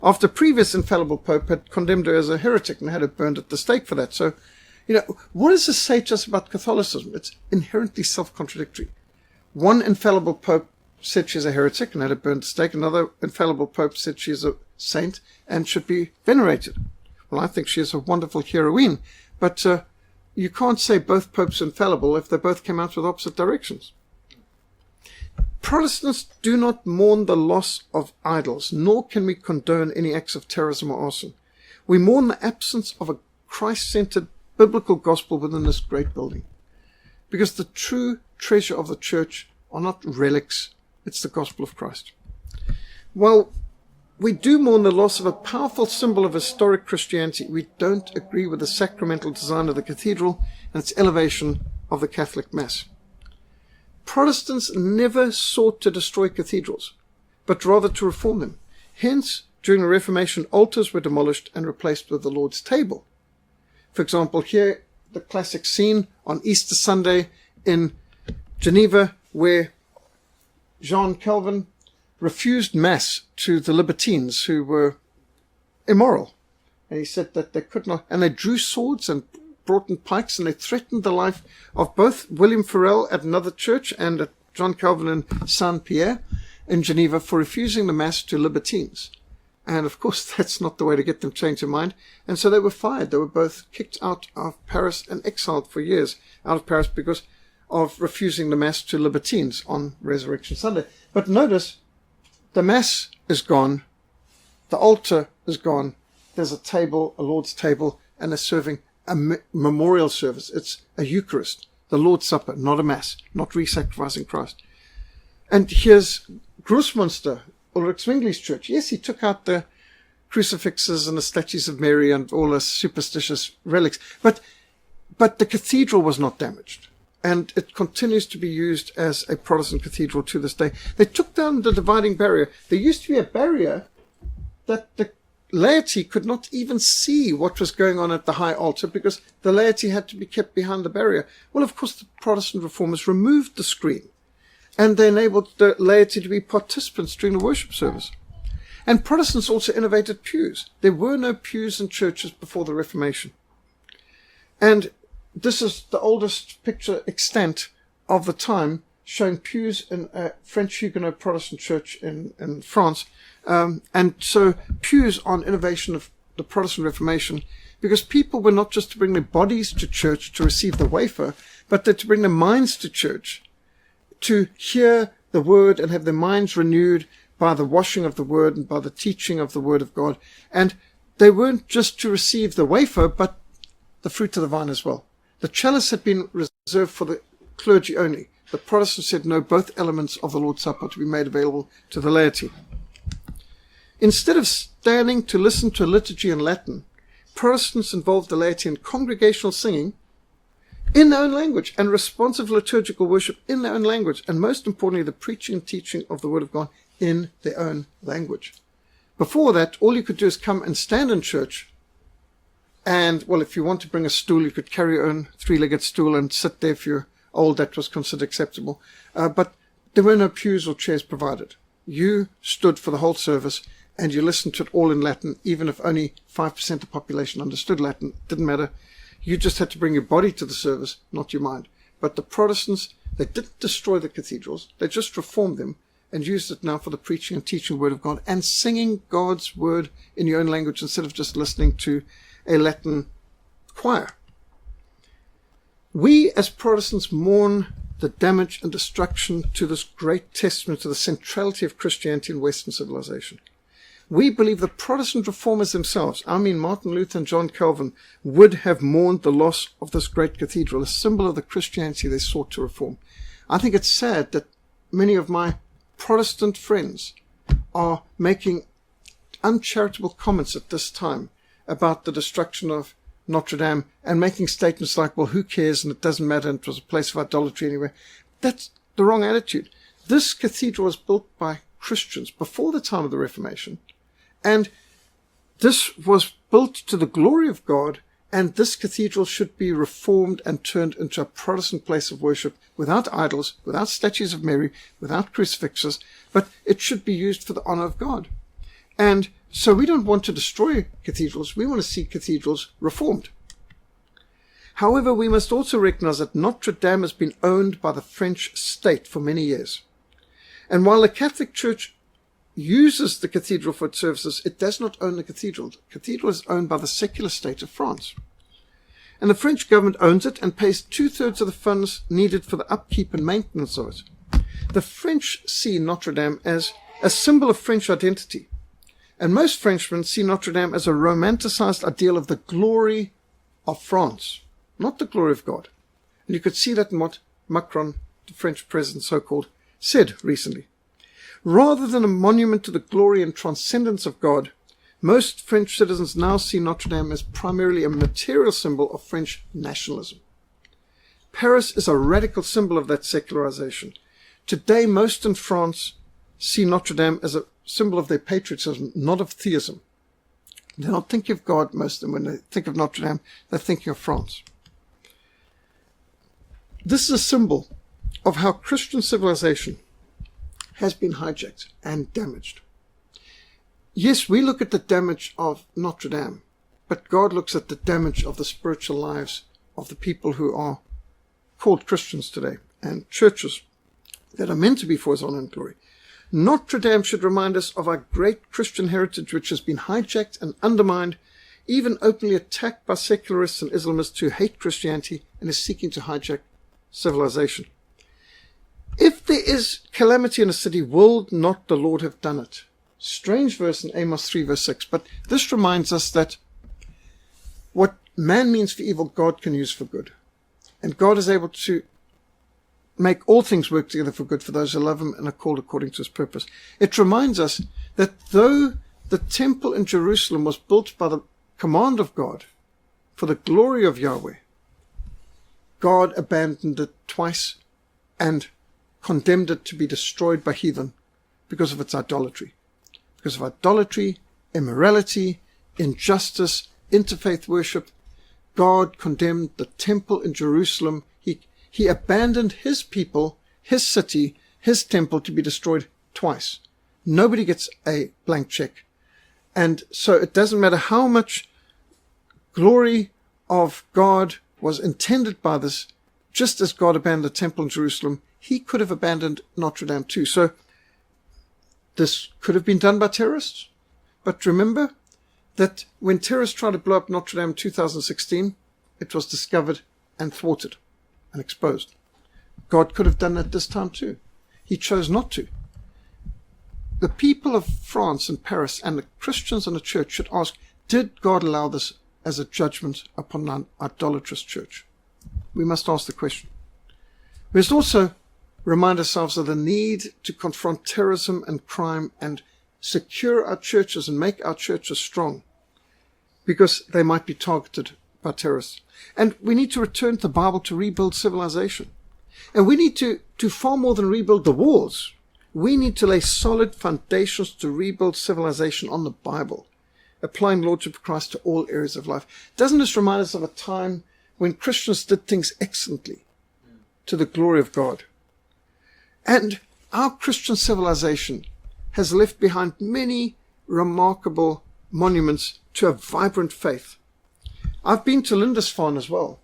after a previous infallible pope had condemned her as a heretic and had her burned at the stake for that. So, what does this say to us about Catholicism? It's inherently self-contradictory. One infallible pope said she's a heretic and had her burned at the stake. Another infallible pope said she's a saint and should be venerated. Well, I think she is a wonderful heroine, but you can't say both popes are infallible if they both came out with opposite directions. Protestants do not mourn the loss of idols, nor can we condone any acts of terrorism or arson. We mourn the absence of a Christ-centered biblical gospel within this great building. Because the true treasure of the church are not relics, it's the gospel of Christ. While we do mourn the loss of a powerful symbol of historic Christianity, we don't agree with the sacramental design of the cathedral and its elevation of the Catholic Mass. Protestants never sought to destroy cathedrals, but rather to reform them. Hence, during the Reformation, altars were demolished and replaced with the Lord's table. For example, here, the classic scene on Easter Sunday in Geneva, where Jean Calvin refused Mass to the libertines who were immoral. And he said that they could not, and they drew swords and brought in pikes, and they threatened the life of both William Farel at another church and at John Calvin in Saint-Pierre in Geneva for refusing the Mass to libertines. And of course, that's not the way to get them changed their mind. And so they were fired. They were both kicked out of Paris and exiled for years out of Paris because of refusing the Mass to libertines on Resurrection Sunday. But notice, the Mass is gone. The altar is gone. There's a table, a Lord's table, and they're serving a memorial service. It's a Eucharist, the Lord's Supper, not a Mass, not re-sacrificing Christ. And here's Grossmünster, Ulrich Zwingli's church. Yes, he took out the crucifixes and the statues of Mary and all the superstitious relics, but the cathedral was not damaged, and it continues to be used as a Protestant cathedral to this day. They took down the dividing barrier. There used to be a barrier that the laity could not even see what was going on at the high altar because the laity had to be kept behind the barrier. Well, of course, the Protestant reformers removed the screen, and they enabled the laity to be participants during the worship service. And Protestants also innovated pews. There were no pews in churches before the Reformation. And this is the oldest picture extant of the time, showing pews in a French Huguenot Protestant church in France. And so pews are an innovation of the Protestant Reformation, because people were not just to bring their bodies to church to receive the wafer, but they're to bring their minds to church, to hear the word and have their minds renewed by the washing of the word and by the teaching of the word of God. And they weren't just to receive the wafer, but the fruit of the vine as well. The chalice had been reserved for the clergy only. The Protestants said no, both elements of the Lord's Supper to be made available to the laity. Instead of standing to listen to a liturgy in Latin, Protestants involved the laity in congregational singing in their own language and responsive liturgical worship in their own language, and most importantly, the preaching and teaching of the Word of God in their own language. Before that, all you could do is come and stand in church, and, well, if you want to bring a stool, you could carry your own three-legged stool and sit there if you're old. That was considered acceptable. But there were no pews or chairs provided. You stood for the whole service, and you listened to it all in Latin, even if only 5% of the population understood Latin. It didn't matter. You just had to bring your body to the service, not your mind. But the Protestants, they didn't destroy the cathedrals. They just reformed them and used it now for the preaching and teaching the Word of God and singing God's Word in your own language instead of just listening to a Latin choir. We as Protestants mourn the damage and destruction to this great testament to the centrality of Christianity in Western civilization. We believe the Protestant reformers themselves, I mean Martin Luther and John Calvin, would have mourned the loss of this great cathedral, a symbol of the Christianity they sought to reform. I think it's sad that many of my Protestant friends are making uncharitable comments at this time about the destruction of Notre Dame and making statements like, well, who cares, and it doesn't matter, and it was a place of idolatry anyway. That's the wrong attitude. This cathedral was built by Christians before the time of the Reformation, and this was built to the glory of God, and this cathedral should be reformed and turned into a Protestant place of worship without idols, without statues of Mary, without crucifixes, but it should be used for the honor of God. And so we don't want to destroy cathedrals. We want to see cathedrals reformed. However, we must also recognize that Notre Dame has been owned by the French state for many years. And while the Catholic Church uses the cathedral for its services, it does not own the cathedral. The cathedral is owned by the secular state of France. And the French government owns it and pays 2/3 of the funds needed for the upkeep and maintenance of it. The French see Notre Dame as a symbol of French identity. And most Frenchmen see Notre Dame as a romanticized ideal of the glory of France, not the glory of God. And you could see that in what Macron, the French president, so-called, said recently. Rather than a monument to the glory and transcendence of God, most French citizens now see Notre Dame as primarily a material symbol of French nationalism. Paris is a radical symbol of that secularization. Today, most in France see Notre Dame as a symbol of their patriotism, not of theism. They're not thinking of God, most of them. When they think of Notre Dame, they're thinking of France. This is a symbol of how Christian civilization has been hijacked and damaged. Yes, we look at the damage of Notre Dame, but God looks at the damage of the spiritual lives of the people who are called Christians today, and churches that are meant to be for His honor and glory. Notre Dame should remind us of our great Christian heritage, which has been hijacked and undermined, even openly attacked by secularists and Islamists who hate Christianity and is seeking to hijack civilization. If there is calamity in a city, will not the Lord have done it? Strange verse in Amos 3 verse 6, but this reminds us that what man means for evil, God can use for good. And God is able to make all things work together for good for those who love Him and are called according to His purpose. It reminds us that though the temple in Jerusalem was built by the command of God for the glory of Yahweh, God abandoned it twice and condemned it to be destroyed by heathen because of its idolatry. Because of idolatry, immorality, injustice, interfaith worship, God condemned the temple in Jerusalem. He abandoned His people, His city, His temple to be destroyed twice. Nobody gets a blank check. And so it doesn't matter how much glory of God was intended by this, just as God abandoned the temple in Jerusalem, he could have abandoned Notre Dame too. So this could have been done by terrorists. But remember that when terrorists tried to blow up Notre Dame in 2016, it was discovered and thwarted and exposed. God could have done that this time too. He chose not to. The people of France and Paris and the Christians and the church should ask, did God allow this as a judgment upon an idolatrous church? We must ask the question. We must also remind ourselves of the need to confront terrorism and crime and secure our churches and make our churches strong, because they might be targeted by terrorists. And we need to return to the Bible to rebuild civilization. And we need to far more than rebuild the walls. We need to lay solid foundations to rebuild civilization on the Bible, applying Lordship of Christ to all areas of life. Doesn't this remind us of a time when Christians did things excellently to the glory of God? And our Christian civilization has left behind many remarkable monuments to a vibrant faith. I've been to Lindisfarne as well,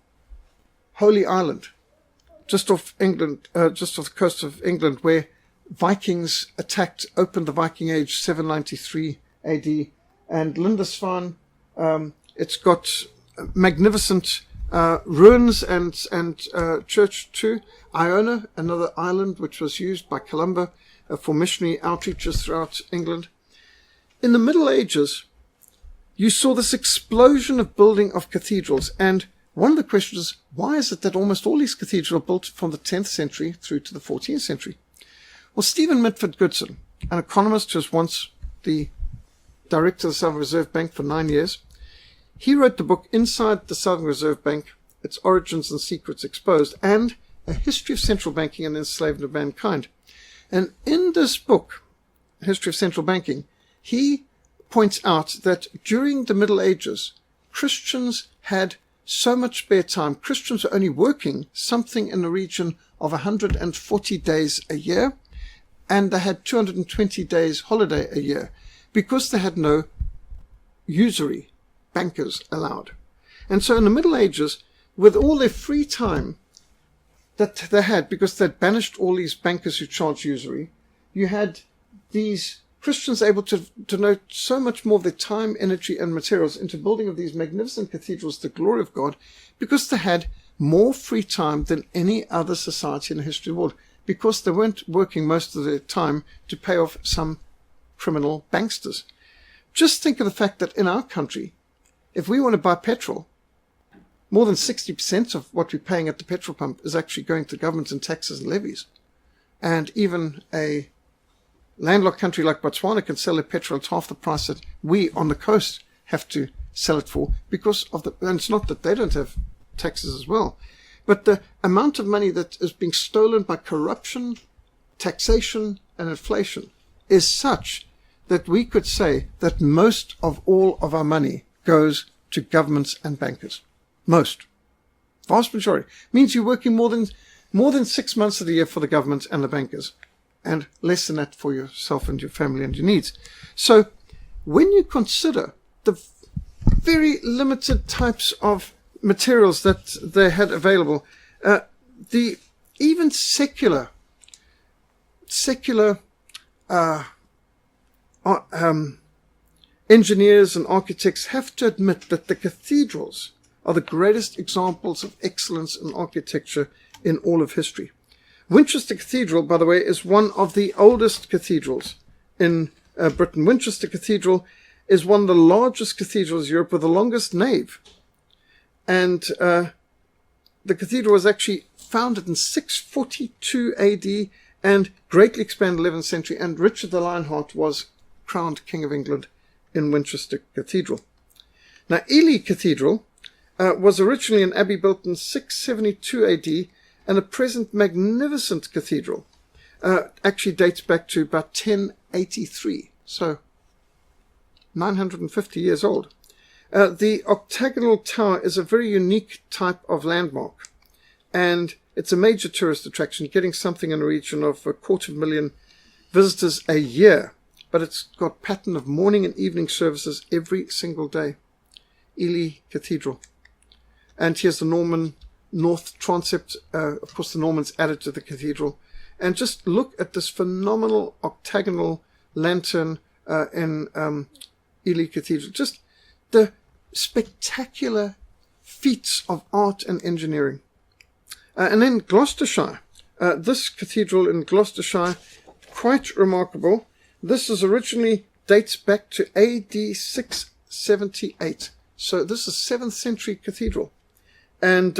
Holy Island, just off England, just off the coast of England, where Vikings opened the Viking Age, 793 AD. And Lindisfarne, it's got magnificent ruins and church too. Iona, another island which was used by Columba for missionary outreaches throughout England. In the Middle Ages, you saw this explosion of building of cathedrals. And one of the questions is, why is it that almost all these cathedrals are built from the 10th century through to the 14th century? Well, Stephen Mitford Goodson, an economist who was once the director of the Southern Reserve Bank for 9 years, he wrote the book Inside the Southern Reserve Bank, Its Origins and Secrets Exposed, and A History of Central Banking and the Enslavement of Mankind. And in this book, History of Central Banking, he points out that during the Middle Ages, Christians had so much spare time. Christians were only working something in the region of 140 days a year, and they had 220 days holiday a year, because they had no usury bankers allowed. And so in the Middle Ages, with all their free time that they had, because they'd banished all these bankers who charged usury, you had these Christians able to devote so much more of their time, energy, and materials into building of these magnificent cathedrals to the glory of God, because they had more free time than any other society in the history of the world, because they weren't working most of their time to pay off some criminal banksters. Just think of the fact that in our country, if we want to buy petrol, more than 60% of what we're paying at the petrol pump is actually going to government in taxes and levies. And even a landlocked country like Botswana can sell their petrol at half the price that we on the coast have to sell it for, because of the, and it's not that they don't have taxes as well, but the amount of money that is being stolen by corruption, taxation, and inflation is such that we could say that most of all of our money goes to governments and bankers. Most. Vast majority. Means you're working more than 6 months of the year for the government and the bankers, and less than that for yourself and your family and your needs. So when you consider the very limited types of materials that they had available, the even secular engineers and architects have to admit that the cathedrals are the greatest examples of excellence in architecture in all of history. Winchester Cathedral, by the way, is one of the oldest cathedrals in Britain. Winchester Cathedral is one of the largest cathedrals in Europe with the longest nave. And the cathedral was actually founded in 642 AD and greatly expanded 11th century. And Richard the Lionheart was crowned King of England in Winchester Cathedral. Now, Ely Cathedral was originally an abbey built in 672 AD, and a present magnificent cathedral actually dates back to about 1083, so 950 years old. The octagonal tower is a very unique type of landmark, and it's a major tourist attraction, getting something in the region of 250,000 visitors a year, but it's got pattern of morning and evening services every single day. Ely Cathedral. And here's the Norman north transept. Of course, the Normans added to the cathedral. And just look at this phenomenal octagonal lantern in Ely Cathedral. Just the spectacular feats of art and engineering. And then Gloucestershire. This cathedral in Gloucestershire, quite remarkable. This is originally dates back to AD 678. So this is 7th century cathedral. And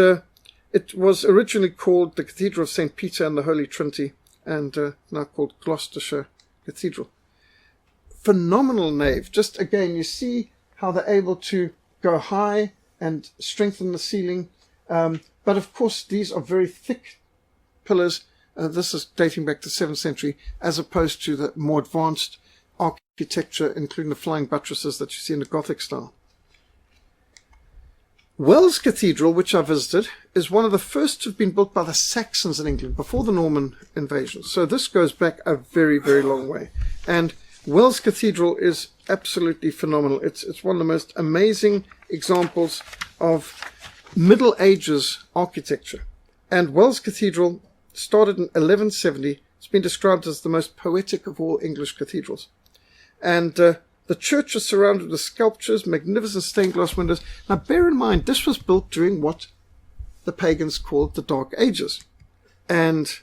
it was originally called the Cathedral of St. Peter and the Holy Trinity, and now called Gloucestershire Cathedral. Phenomenal nave. Just again, you see how they're able to go high and strengthen the ceiling. But of course, these are very thick pillars. This is dating back to 7th century, as opposed to the more advanced architecture, including the flying buttresses that you see in the Gothic style. Wells Cathedral, which I visited, is one of the first to have been built by the Saxons in England before the Norman invasion. So this goes back a very, very long way. And Wells Cathedral is absolutely phenomenal. It's one of the most amazing examples of Middle Ages architecture. And Wells Cathedral started in 1170. It's been described as the most poetic of all English cathedrals. And the church is surrounded with sculptures, magnificent stained glass windows. Now bear in mind, this was built during what the pagans called the Dark Ages. And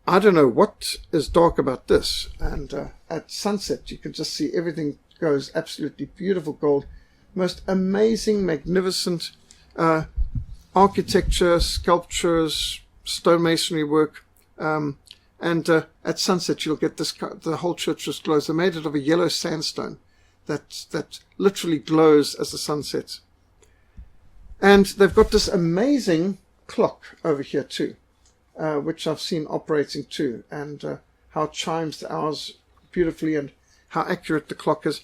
I don't know what is dark about this. And at sunset, you can just see everything goes absolutely beautiful gold. Most amazing, magnificent architecture, sculptures, stonemasonry work. And at sunset, you'll get this. The whole church just glows. They made it of a yellow sandstone that literally glows as the sun sets. And they've got this amazing clock over here too, which I've seen operating too, and how it chimes the hours beautifully and how accurate the clock is.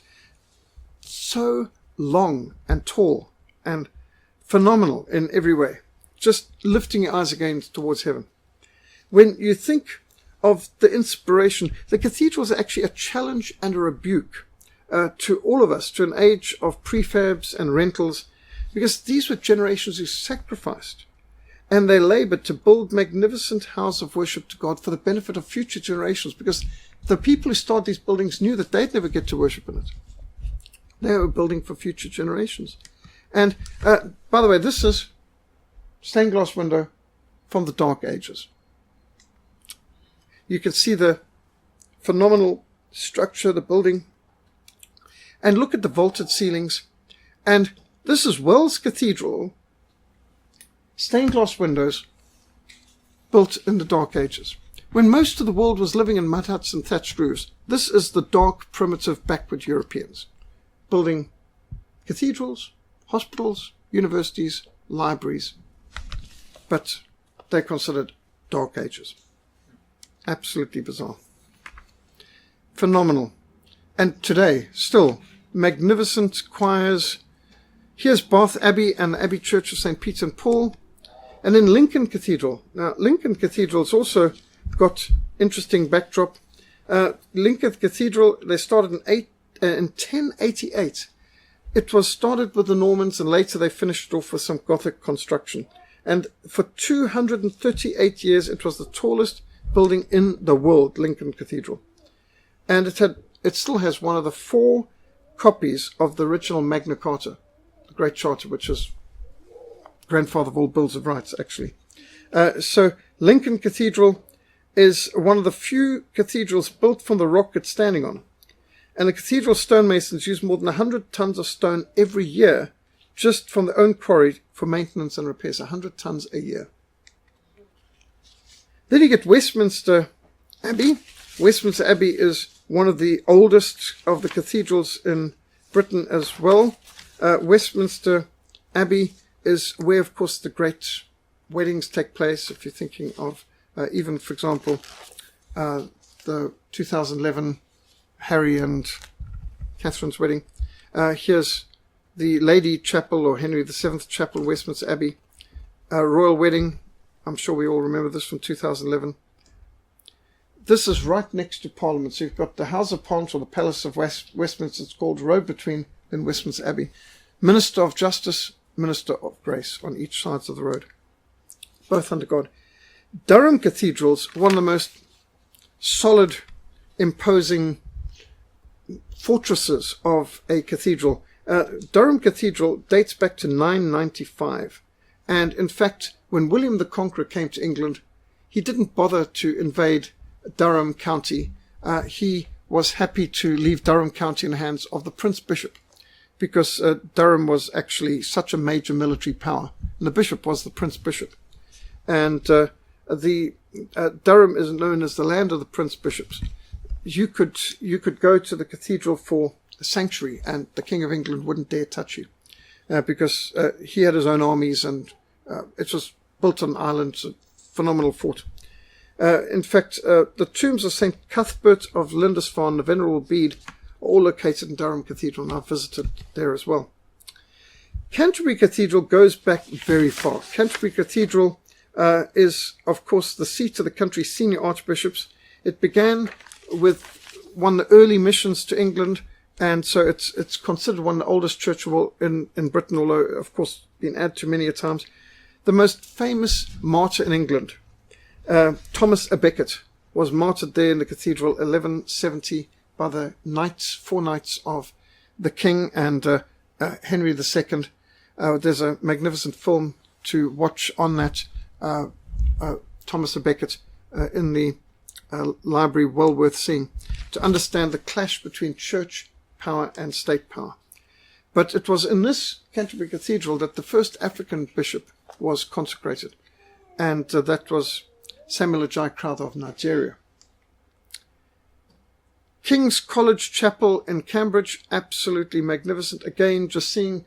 So long and tall and phenomenal in every way. Just lifting your eyes again towards heaven. When you think of the inspiration, the cathedrals are actually a challenge and a rebuke to all of us, to an age of prefabs and rentals, because these were generations who sacrificed and they labored to build magnificent houses of worship to God for the benefit of future generations, because the people who started these buildings knew that they'd never get to worship in it. They were building for future generations. And by the way, this is stained glass window from the Dark Ages. You can see the phenomenal structure, the building. And look at the vaulted ceilings. And this is Wells Cathedral, stained glass windows, built in the Dark Ages. When most of the world was living in mud huts and thatched roofs, this is the dark, primitive, backward Europeans, building cathedrals, hospitals, universities, libraries. But they're considered Dark Ages. Absolutely bizarre. Phenomenal. And today, still, magnificent choirs. Here's Bath Abbey and the Abbey Church of St. Peter and Paul. And then Lincoln Cathedral. Now, Lincoln Cathedral's also got interesting backdrop. Lincoln Cathedral, they started in 1088. It was started with the Normans, and later they finished it off with some Gothic construction. And for 238 years, it was the tallest building in the world, Lincoln Cathedral. And it still has one of the 4 copies of the original Magna Carta, the Great Charter, which is grandfather of all Bills of Rights, actually. So Lincoln Cathedral is one of the few cathedrals built from the rock it's standing on. And the cathedral stonemasons use more than 100 tons of stone every year just from their own quarry for maintenance and repairs. 100 tons a year. Then you get Westminster Abbey. Westminster Abbey is one of the oldest of the cathedrals in Britain as well. Westminster Abbey is where, of course, the great weddings take place. If you're thinking of even, for example, the 2011 Harry and Catherine's wedding. Here's the Lady Chapel, or Henry VII Chapel, Westminster Abbey. Royal wedding. I'm sure we all remember this from 2011. This is right next to Parliament. So you've got the House of Parliament, or the Palace of Westminster. It's called Road Between in Westminster Abbey. Minister of Justice minister of grace on each side of the road, both under God. Durham Cathedral's one of the most solid, imposing fortresses of a cathedral. Durham Cathedral dates back to 995, and in fact, when William the Conqueror came to England, he didn't bother to invade Durham County. He was happy to leave Durham County in the hands of the Prince Bishop, because Durham was actually such a major military power, and the bishop was the Prince Bishop. And Durham is known as the land of the Prince Bishops. You could go to the cathedral for a sanctuary, and the King of England wouldn't dare touch you, because he had his own armies, and it was built on an island, a phenomenal fort. In fact, the tombs of St. Cuthbert of Lindisfarne, the Venerable Bede, are all located in Durham Cathedral, and I've visited there as well. Canterbury Cathedral goes back very far. Canterbury Cathedral is, of course, the seat of the country's senior archbishops. It began with one of the early missions to England, and so it's considered one of the oldest churches in Britain, although, of course, been added to many a times. The most famous martyr in England, Thomas à Becket, was martyred there in the cathedral 1170 by the four knights of the king and Henry II. There's a magnificent film to watch on that, Thomas à Becket, in the library, well worth seeing, to understand the clash between church power and state power. But it was in this Canterbury Cathedral that the first African bishop was consecrated, and that was Samuel Ajay Crowther of Nigeria. King's College Chapel in Cambridge, absolutely magnificent. Again, just seeing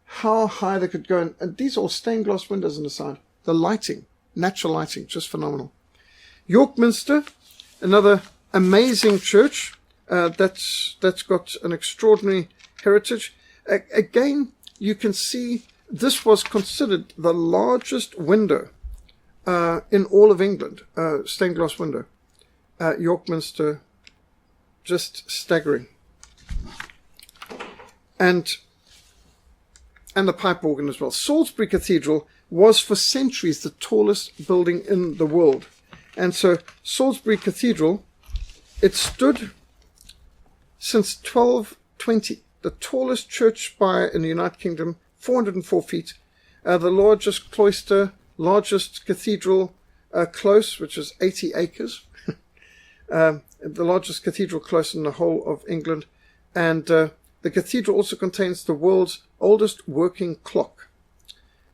how high they could go. And these are all stained glass windows on the side. The lighting, natural lighting, just phenomenal. York Minster, another amazing church that's got an extraordinary heritage. Again, you can see this was considered the largest window in all of England, stained glass window. York Minster, just staggering. And the pipe organ as well. Salisbury Cathedral was for centuries the tallest building in the world. And so Salisbury Cathedral, it stood since 1220, the tallest church spire in the United Kingdom, 404 feet, the largest cloister, largest cathedral close, which is 80 acres, the largest cathedral close in the whole of England, and the cathedral also contains the world's oldest working clock.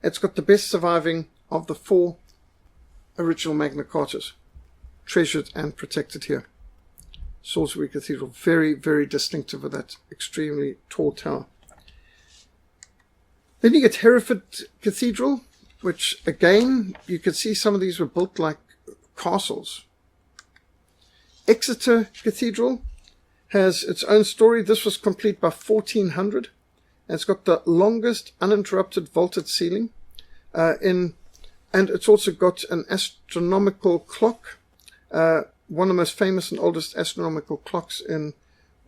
It's got the best surviving of the 4 original Magna Cartas, treasured and protected here. Salisbury Cathedral, very, very distinctive with that extremely tall tower. Then you get Hereford Cathedral, which again, you can see some of these were built like castles. Exeter Cathedral has its own story. This was complete by 1400. And it's got the longest uninterrupted vaulted ceiling. And it's also got an astronomical clock, one of the most famous and oldest astronomical clocks in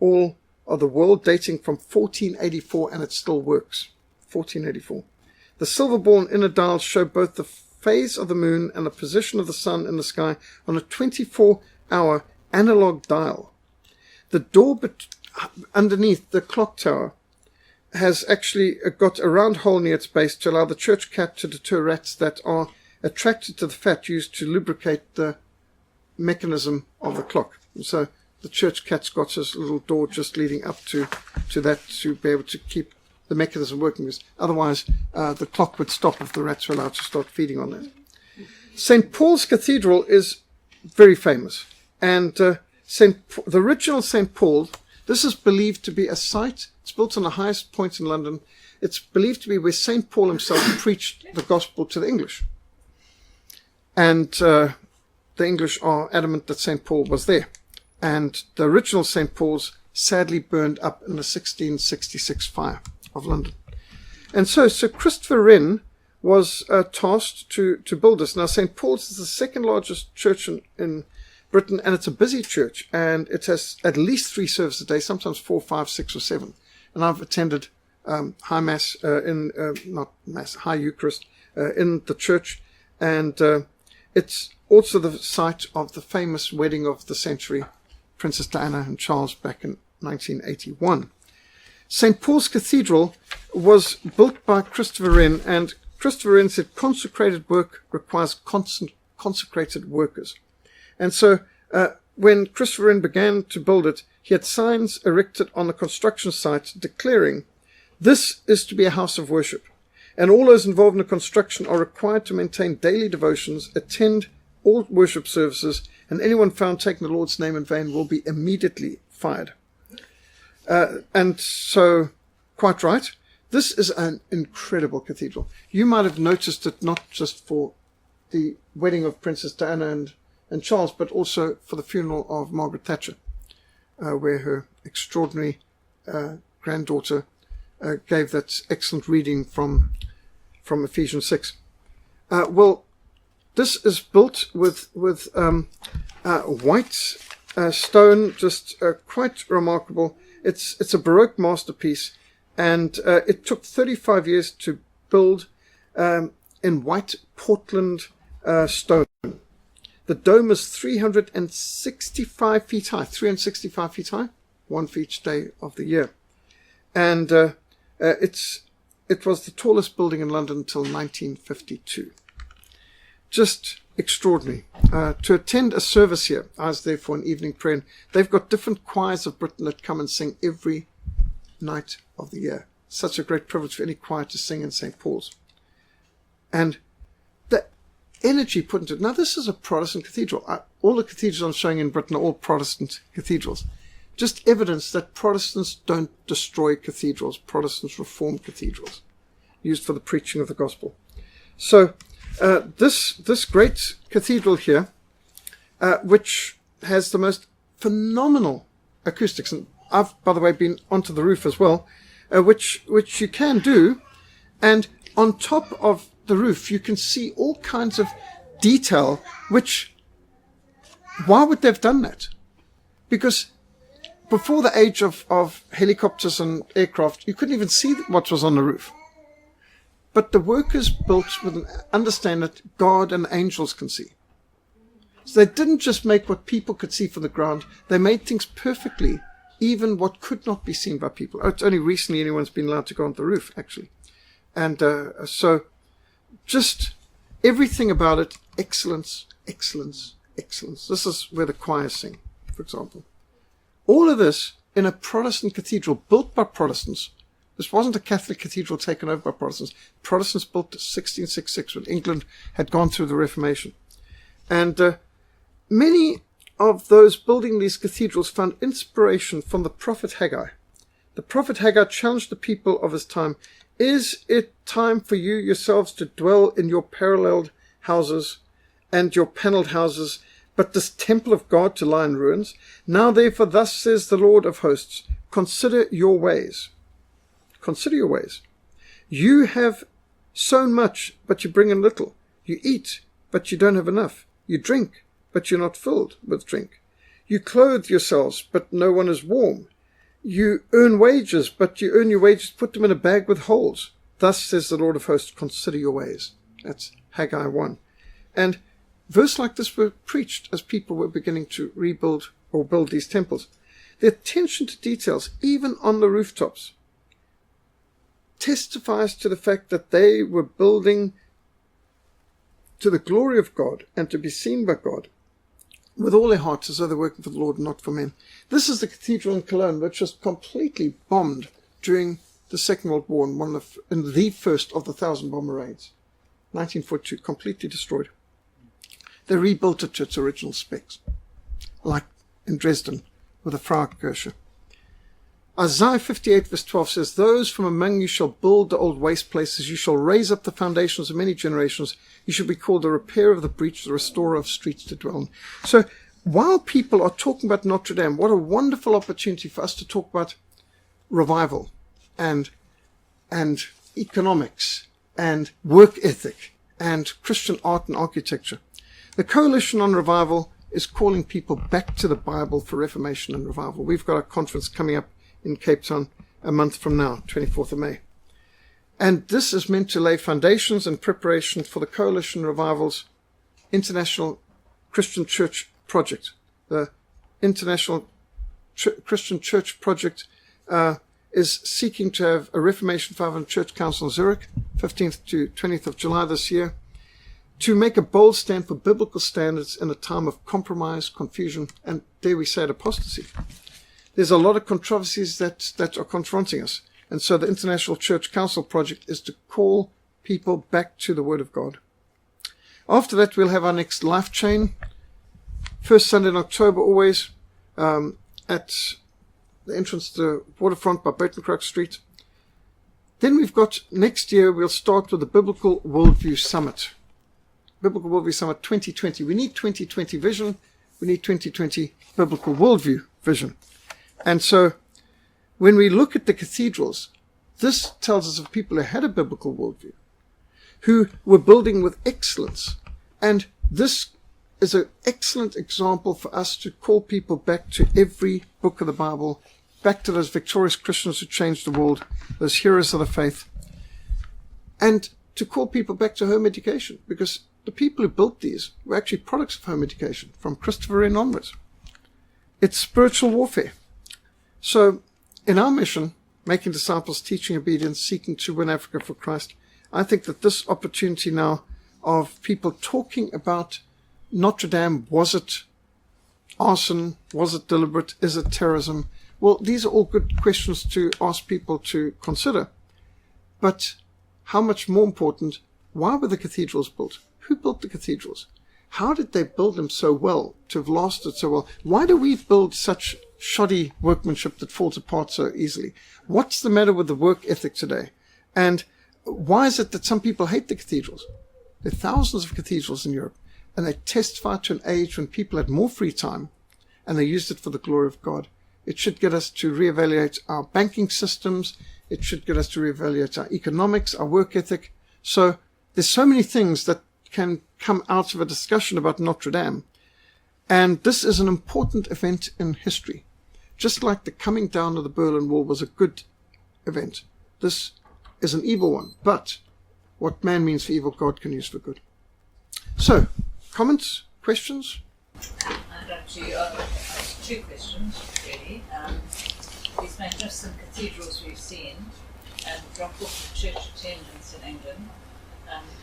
all of the world, dating from 1484, and it still works. 1484. The silver ball and inner dials show both the phase of the moon and the position of the sun in the sky on a 24-hour analog dial. The door underneath the clock tower has actually got a round hole near its base to allow the church cat to deter rats that are attracted to the fat used to lubricate the mechanism of the clock. So the church cat's got this little door just leading up to that to be able to keep the mechanism working. Otherwise, the clock would stop if the rats were allowed to start feeding on that. St. Paul's Cathedral is very famous. And the original St. Paul, this is believed to be a site. It's built on the highest point in London. It's believed to be where St. Paul himself preached the gospel to the English. And the English are adamant that St. Paul was there. And the original St. Paul's sadly burned up in the 1666 fire of London. And so Sir Christopher Wren was tasked to build this. Now, St. Paul's is the second largest church in Britain, and it's a busy church, and it has at least 3 services a day, sometimes 4, 5, 6, or 7. And I've attended High Mass, High Eucharist in the church. And it's also the site of the famous wedding of the century, Princess Diana and Charles, back in 1981. St. Paul's Cathedral was built by Christopher Wren, and Christopher Wren said consecrated work requires consecrated workers. And so when Christopher Wren began to build it, he had signs erected on the construction site declaring, "This is to be a house of worship, and all those involved in the construction are required to maintain daily devotions, attend all worship services, and anyone found taking the Lord's name in vain will be immediately fired." And so, quite right, this is an incredible cathedral. You might have noticed it not just for the wedding of Princess Diana and Charles, but also for the funeral of Margaret Thatcher, where her extraordinary granddaughter gave that excellent reading from Ephesians 6. Well, this is built with white stone, just quite remarkable. It's a Baroque masterpiece, and it took 35 years to build in white Portland stone. The dome is 365 feet high, 365 feet high, one for each day of the year. And it was the tallest building in London until 1952. Just extraordinary. To attend a service here, I was there for an evening prayer, and they've got different choirs of Britain that come and sing every night of the year. Such a great privilege for any choir to sing in St. Paul's. And the energy put into it. Now, this is a Protestant cathedral. All the cathedrals I'm showing in Britain are all Protestant cathedrals. Just evidence that Protestants don't destroy cathedrals. Protestants reform cathedrals, used for the preaching of the gospel. So, this great cathedral here, which has the most phenomenal acoustics, and I've, by the way, been onto the roof as well, which you can do, and on top of the roof you can see all kinds of detail, which, why would they have done that? Because before the age of helicopters and aircraft, you couldn't even see what was on the roof. But the workers built with an understanding that God and angels can see. So they didn't just make what people could see from the ground. They made things perfectly, even what could not be seen by people. It's only recently anyone's been allowed to go on the roof, actually. And so just everything about it, excellence, excellence, excellence. This is where the choirs sing, for example. All of this in a Protestant cathedral built by Protestants. This wasn't a Catholic cathedral taken over by Protestants. Protestants built it in 1666 when England had gone through the Reformation. And many of those building these cathedrals found inspiration from the prophet Haggai. The prophet Haggai challenged the people of his time, "Is it time for you yourselves to dwell in your paralleled houses and your panelled houses, but this temple of God to lie in ruins? Now therefore thus says the Lord of hosts, consider your ways." Consider your ways. You have sown much, but you bring in little. You eat, but you don't have enough. You drink, but you're not filled with drink. You clothe yourselves, but no one is warm. You earn wages, but you earn your wages, put them in a bag with holes. Thus says the Lord of hosts, consider your ways. That's Haggai 1. And verses like this were preached as people were beginning to rebuild or build these temples. The attention to details, even on the rooftops, testifies to the fact that they were building to the glory of God and to be seen by God with all their hearts, as though they're working for the Lord, not for men. This is the cathedral in Cologne, which was completely bombed during the Second World War in the first of the 1,000 bomber raids. 1942, completely destroyed. They rebuilt it to its original specs, like in Dresden with the Frauenkirche. Isaiah 58 verse 12 says, "Those from among you shall build the old waste places. You shall raise up the foundations of many generations. You shall be called the repairer of the breach, the restorer of streets to dwell in." So while people are talking about Notre Dame, what a wonderful opportunity for us to talk about revival and economics and work ethic and Christian art and architecture. The Coalition on Revival is calling people back to the Bible for Reformation and revival. We've got a conference coming up in Cape Town a month from now, 24th of May. And this is meant to lay foundations and preparation for the Coalition Revival's International Christian Church Project. The International Christian Church Project is seeking to have a Reformation 500 Church Council in Zurich, 15th to 20th of July this year, to make a bold stand for biblical standards in a time of compromise, confusion, and, dare we say it, apostasy. There's a lot of controversies that are confronting us. And so the International Church Council Project is to call people back to the Word of God. After that, we'll have our next Life Chain. First Sunday in October, always, at the entrance to the waterfront by Burtoncrook Street. Then we've got, next year, we'll start with the Biblical Worldview Summit. Biblical Worldview Summit 2020. We need 2020 vision. We need 2020 Biblical Worldview vision. And so, when we look at the cathedrals, this tells us of people who had a biblical worldview, who were building with excellence. And this is an excellent example for us to call people back to every book of the Bible, back to those victorious Christians who changed the world, those heroes of the faith, and to call people back to home education, because the people who built these were actually products of home education, from Christopher Wren onwards. It's spiritual warfare. So, in our mission, making disciples, teaching obedience, seeking to win Africa for Christ, I think that this opportunity now of people talking about Notre Dame, was it arson? Was it deliberate? Is it terrorism? Well, these are all good questions to ask people to consider. But how much more important, why were the cathedrals built? Who built the cathedrals? How did they build them so well, to have lasted so well? Why do we build such shoddy workmanship that falls apart so easily? What's the matter with the work ethic today? And why is it that some people hate the cathedrals? There are thousands of cathedrals in Europe, and they testify to an age when people had more free time, and they used it for the glory of God. It should get us to reevaluate our banking systems. It should get us to reevaluate our economics, our work ethic. So there's so many things that can come out of a discussion about Notre Dame. And this is an important event in history. Just like the coming down of the Berlin Wall was a good event, this is an evil one. But what man means for evil, God can use for good. So, comments, questions? I'd like to ask two questions, really. These magnificent cathedrals we've seen drop off the church attendance in England.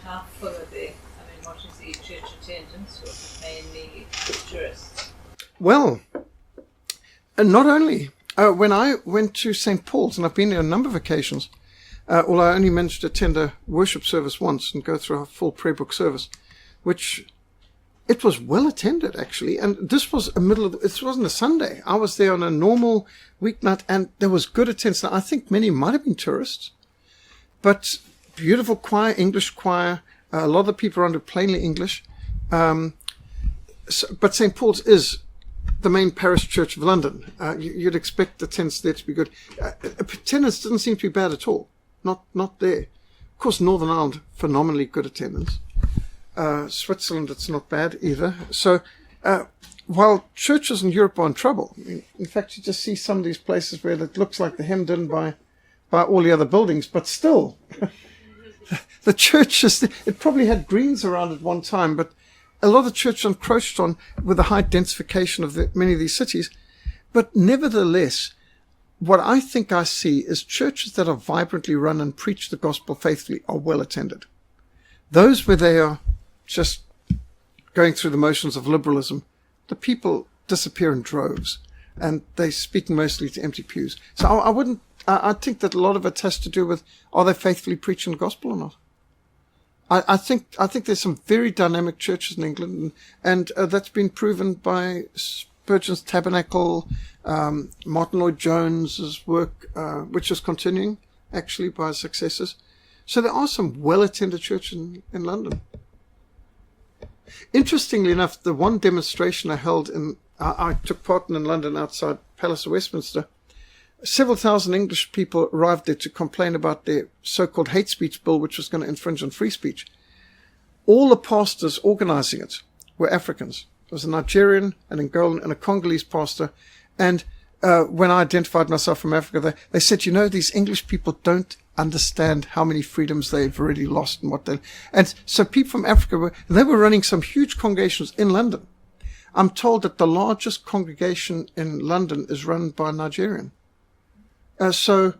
How full are they? I mean, what is the church attendance, or is it mainly tourists? Well, not only. When I went to St. Paul's, and I've been there on a number of occasions, although I only managed to attend a worship service once and go through a full prayer book service, which it was well attended, actually. And this was this wasn't a Sunday. I was there on a normal weeknight, and there was good attendance. Now, I think many might have been tourists, but beautiful choir, English choir. A lot of the people around are plainly English. But St. Paul's is the main parish church of London. You'd expect the attendance there to be good. Attendance doesn't seem to be bad at all. Not there. Of course, Northern Ireland, phenomenally good attendance. Switzerland, it's not bad either. So, while churches in Europe are in trouble, in fact, you just see some of these places where it looks like they're hemmed in by all the other buildings, but still, the churches, it probably had greens around at one time, but a lot of the churches encroached on with the high densification of many of these cities. But nevertheless, what I think I see is churches that are vibrantly run and preach the gospel faithfully are well attended. Those where they are just going through the motions of liberalism, the people disappear in droves, and they're speaking mostly to empty pews. So I think that a lot of it has to do with, are they faithfully preaching the gospel or not? I think there's some very dynamic churches in England, and that's been proven by Spurgeon's Tabernacle, Martin Lloyd-Jones's work, which is continuing, actually, by his successors. So there are some well-attended churches in London. Interestingly enough, the one demonstration I held I took part in London outside Palace of Westminster, several thousand English people arrived there to complain about their so-called hate speech bill, which was going to infringe on free speech. All the pastors organizing it were Africans. There was a Nigerian, an Angolan, and a Congolese pastor, and when I identified myself from Africa, they said, you know, these English people don't understand how many freedoms they've already lost and what they, and so people from Africa they were running some huge congregations in London. I'm told that the largest congregation in London is run by a Nigerian. So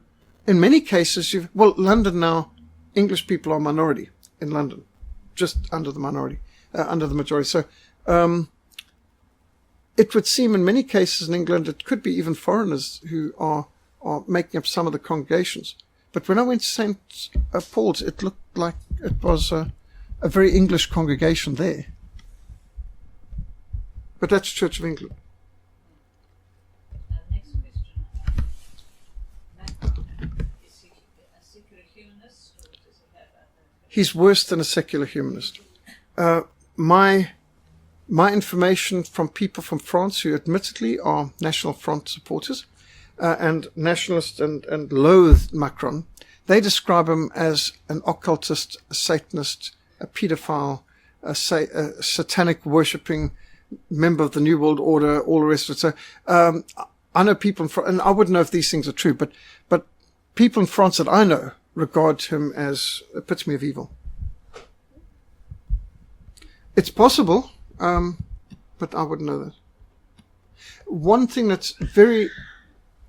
in many cases, London now, English people are minority in London, just under the minority, under the majority. So, it would seem in many cases in England, it could be even foreigners who are making up some of the congregations. But when I went to St. Paul's, it looked like it was a very English congregation there. But that's Church of England. Next question. Is he a secular humanist, or does he have other? He's worse than a secular humanist. My information from people from France who admittedly are National Front supporters and nationalists and loathe Macron, they describe him as an occultist, a Satanist, a pedophile, a satanic worshipping member of the New World Order, all the rest of it. So I know people in France, and I wouldn't know if these things are true, but people in France that I know regard him as epitome of evil. It's possible, but I wouldn't know that. One thing that's very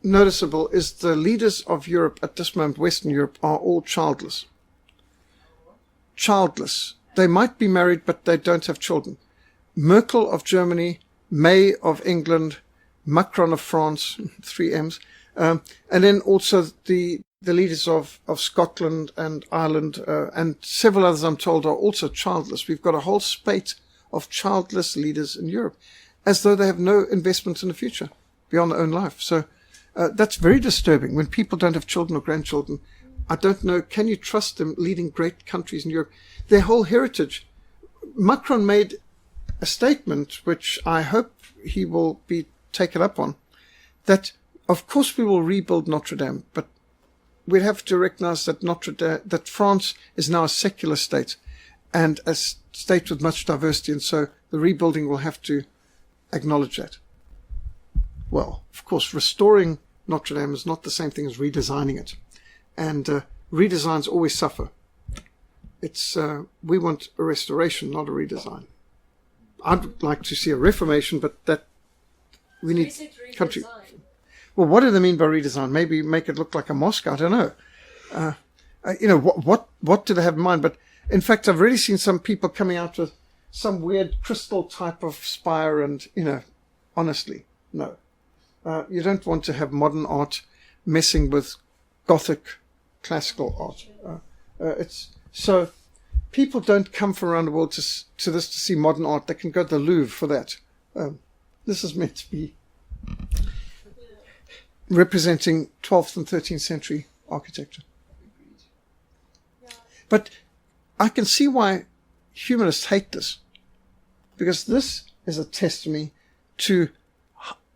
noticeable is the leaders of Europe at this moment, Western Europe, are all childless. Childless. They might be married, but they don't have children. Merkel of Germany, May of England, Macron of France, 3 M's, and then also the leaders of Scotland and Ireland and several others, I'm told, are also childless. We've got a whole spate of childless leaders in Europe, as though they have no investment in the future beyond their own life. So that's very disturbing. When people don't have children or grandchildren, I don't know, can you trust them leading great countries in Europe? Their whole heritage. Macron made a statement, which I hope he will be taken up on, that of course we will rebuild Notre Dame, but we'd have to recognize that that France is now a secular state and a state with much diversity, and so the rebuilding will have to acknowledge that. Well, of course, restoring Notre Dame is not the same thing as redesigning it, and redesigns always suffer. It's we want a restoration, not a redesign. I'd like to see a reformation, but that we need country. Well, what do they mean by redesign? Maybe make it look like a mosque. I don't know. What do they have in mind? But in fact, I've really seen some people coming out with some weird crystal type of spire, and honestly, no. You don't want to have modern art messing with Gothic classical art. It's so people don't come from around the world to this to see modern art. They can go to the Louvre for that. This is meant to be representing 12th and 13th century architecture. But I can see why humanists hate this, because this is a testimony to,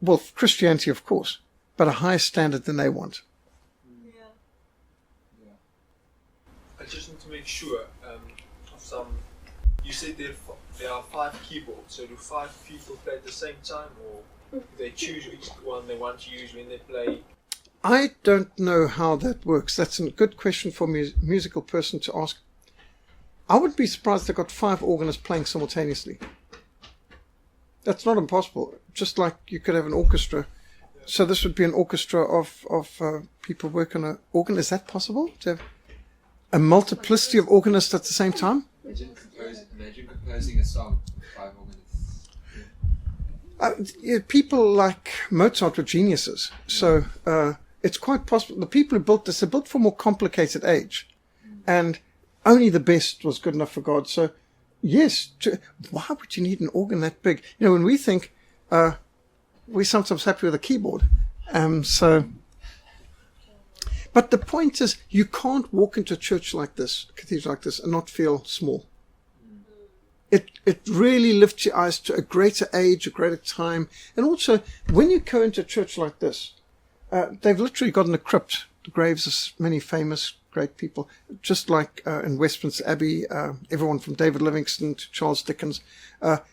well, Christianity, of course, but a higher standard than they want. I just need to make sure of some. You said there are 5 keyboards, so do 5 people play at the same time, or do they choose which one they want to use when they play? I don't know how that works. That's a good question for a musical person to ask. I would be surprised they got 5 organists playing simultaneously. That's not impossible. Just like you could have an orchestra. So this would be an orchestra of people working on an organ. Is that possible? To have a multiplicity of organists at the same time? Imagine composing a song with 5 organists. People like Mozart were geniuses. So it's quite possible. The people who built this, they built for a more complicated age. And only the best was good enough for God. So, yes, why would you need an organ that big? When we think, we're sometimes happy with a keyboard. But the point is, you can't walk into a church like this, a cathedral like this, and not feel small. It really lifts your eyes to a greater age, a greater time. And also, when you go into a church like this, they've literally got in a crypt the graves of many famous, great people, just like in Westminster Abbey, everyone from David Livingstone to Charles Dickens.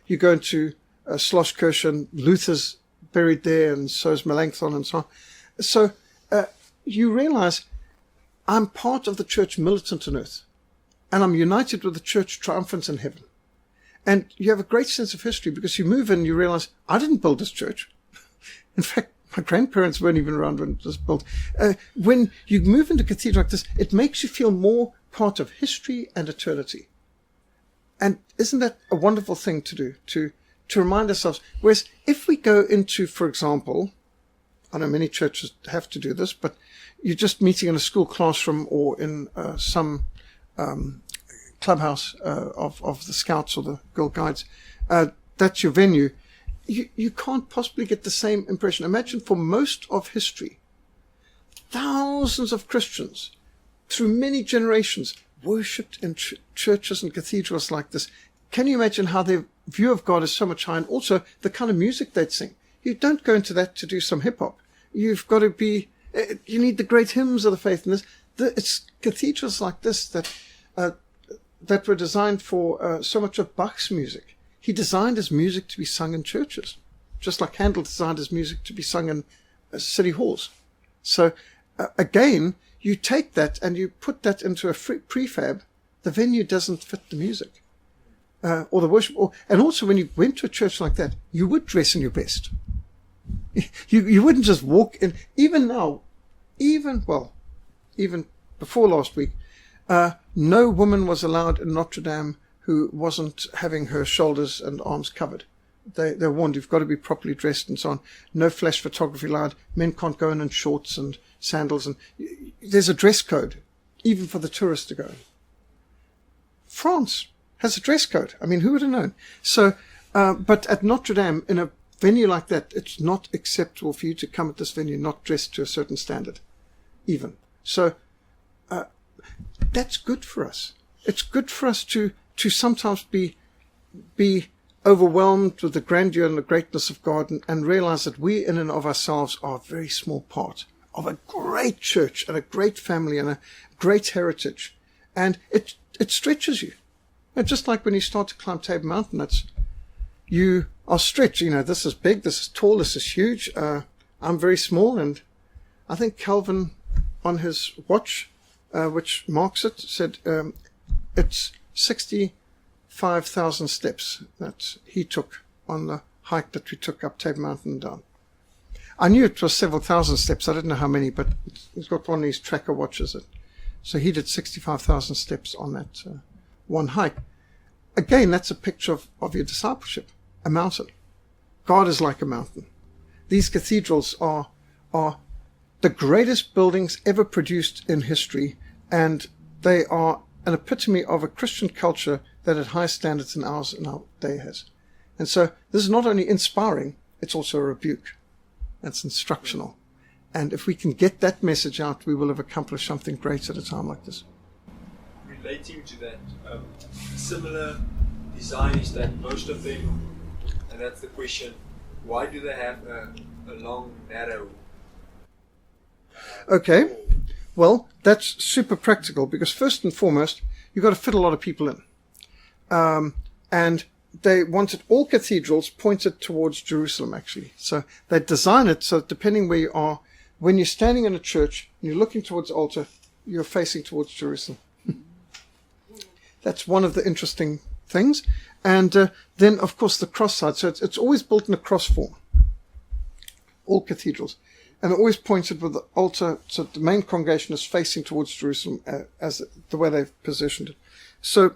You go into Schloss Kirche, Luther's buried there, and so is Melanchthon and so on. So you realize I'm part of the church militant on earth, and I'm united with the church triumphant in heaven. And you have a great sense of history because you move in and you realize, I didn't build this church. In fact, my grandparents weren't even around when it was built. When you move into a cathedral like this, it makes you feel more part of history and eternity. And isn't that a wonderful thing to do, to remind ourselves? Whereas if we go into, for example, I know many churches have to do this, but you're just meeting in a school classroom or in some clubhouse of the Scouts or the Girl Guides, that's your venue. You can't possibly get the same impression. Imagine for most of history, thousands of Christians through many generations worshipped in churches and cathedrals like this. Can you imagine how their view of God is so much higher? And also the kind of music they'd sing. You don't go into that to do some hip-hop. You've got to be, you need the great hymns of the faith. And it's cathedrals like this that were designed for so much of Bach's music. He designed his music to be sung in churches, just like Handel designed his music to be sung in city halls. So again, you take that and you put that into a prefab, the venue doesn't fit the music or the worship. And also when you went to a church like that, you would dress in your best. You wouldn't just walk in. Even now, even before last week, no woman was allowed in Notre Dame who wasn't having her shoulders and arms covered. They're warned, you've got to be properly dressed and so on. No flash photography allowed. Men can't go in shorts and sandals. And there's a dress code, even for the tourists to go in. France has a dress code. I mean, who would have known? So, but at Notre Dame, in a venue like that, it's not acceptable for you to come at this venue not dressed to a certain standard, even. So, that's good for us. It's good for us to sometimes be overwhelmed with the grandeur and the greatness of God and realize that we in and of ourselves are a very small part of a great church and a great family and a great heritage. And it stretches you. And just like when you start to climb Table Mountain, you are stretched. You know, this is big, this is tall, this is huge. I'm very small, and I think Calvin on his watch, which marks it, said it's 65,000 steps that he took on the hike that we took up Table Mountain and down. I knew it was several thousand steps. I didn't know how many, but he's got one of these tracker watches. So he did 65,000 steps on that one hike. Again, that's a picture of your discipleship, a mountain. God is like a mountain. These cathedrals are the greatest buildings ever produced in history, and they are an epitome of a Christian culture that had high standards in ours and our day has. And so this is not only inspiring, it's also a rebuke. It's instructional. And if we can get that message out, we will have accomplished something great at a time like this. Relating to that, similar design is that most of them, and that's the question, why do they have a long, narrow Okay. Well, that's super practical because first and foremost, you've got to fit a lot of people in. And they wanted all cathedrals pointed towards Jerusalem, actually. So they design it so that depending where you are, when you're standing in a church and you're looking towards the altar, you're facing towards Jerusalem. That's one of the interesting things. And then, of course, the cross side. So it's always built in a cross form, all cathedrals. And they're always pointed with the altar, so the main congregation is facing towards Jerusalem as the way they've positioned it. So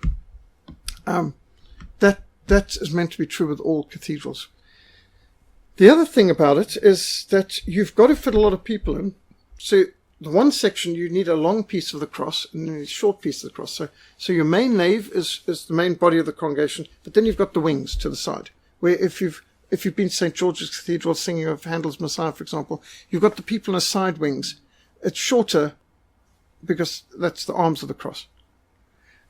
that is meant to be true with all cathedrals. The other thing about it is that you've got to fit a lot of people in. So the one section, you need a long piece of the cross and a short piece of the cross. So your main nave is the main body of the congregation, but then you've got the wings to the side, where if you've been to St. George's Cathedral singing of Handel's Messiah, for example, you've got the people in the side wings. It's shorter because that's the arms of the cross.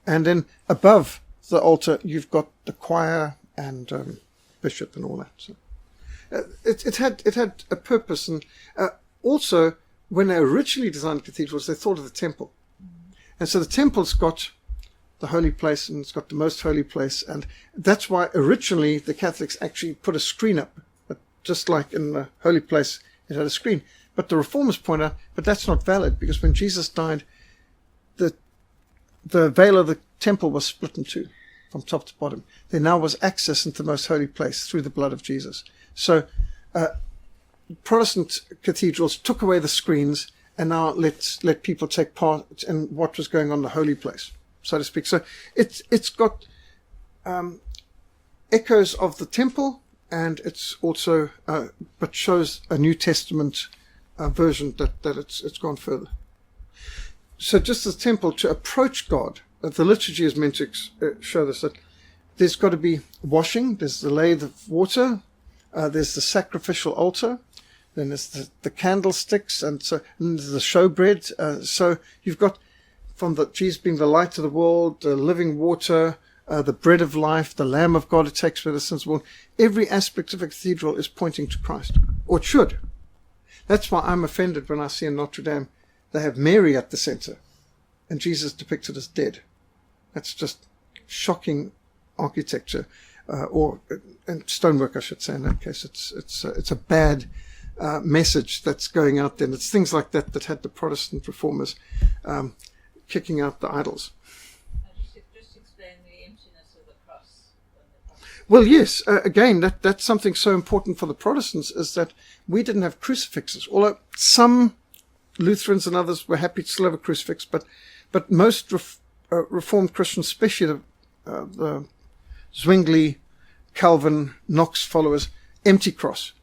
And then above the altar, you've got the choir and bishop and all that. So it had a purpose. And also, when they originally designed cathedrals, they thought of the temple. And so the temple's got the holy place and it's got the most holy place. And that's why originally the Catholics actually put a screen up. But just like in the holy place, it had a screen. But the Reformers point out, but that's not valid, because when Jesus died, the veil of the temple was split in two, from top to bottom. There now was access into the most holy place through the blood of Jesus. So Protestant cathedrals took away the screens and now let people take part in what was going on in the holy place, so to speak. So it's got echoes of the temple, and it's also but shows a New Testament version that it's gone further. So just as the temple, to approach God, the liturgy is meant to show this, that there's got to be washing, there's the lathe of water, there's the sacrificial altar, then there's the candlesticks, and there's the showbread. So you've got, from Jesus being the light of the world, the living water, the bread of life, the Lamb of God who takes away the sins of the world. Every aspect of a cathedral is pointing to Christ, or it should. That's why I'm offended when I see in Notre Dame they have Mary at the center and Jesus depicted as dead. That's just shocking architecture, and stonework, I should say. In that case, it's a bad message that's going out there. And it's things like that had the Protestant reformers kicking out the idols. Just explain the emptiness of the cross. Well, yes. Again, that's something so important for the Protestants, is that we didn't have crucifixes. Although some Lutherans and others were happy to still have a crucifix, but most Reformed Christians, especially the Zwingli, Calvin, Knox followers, empty cross,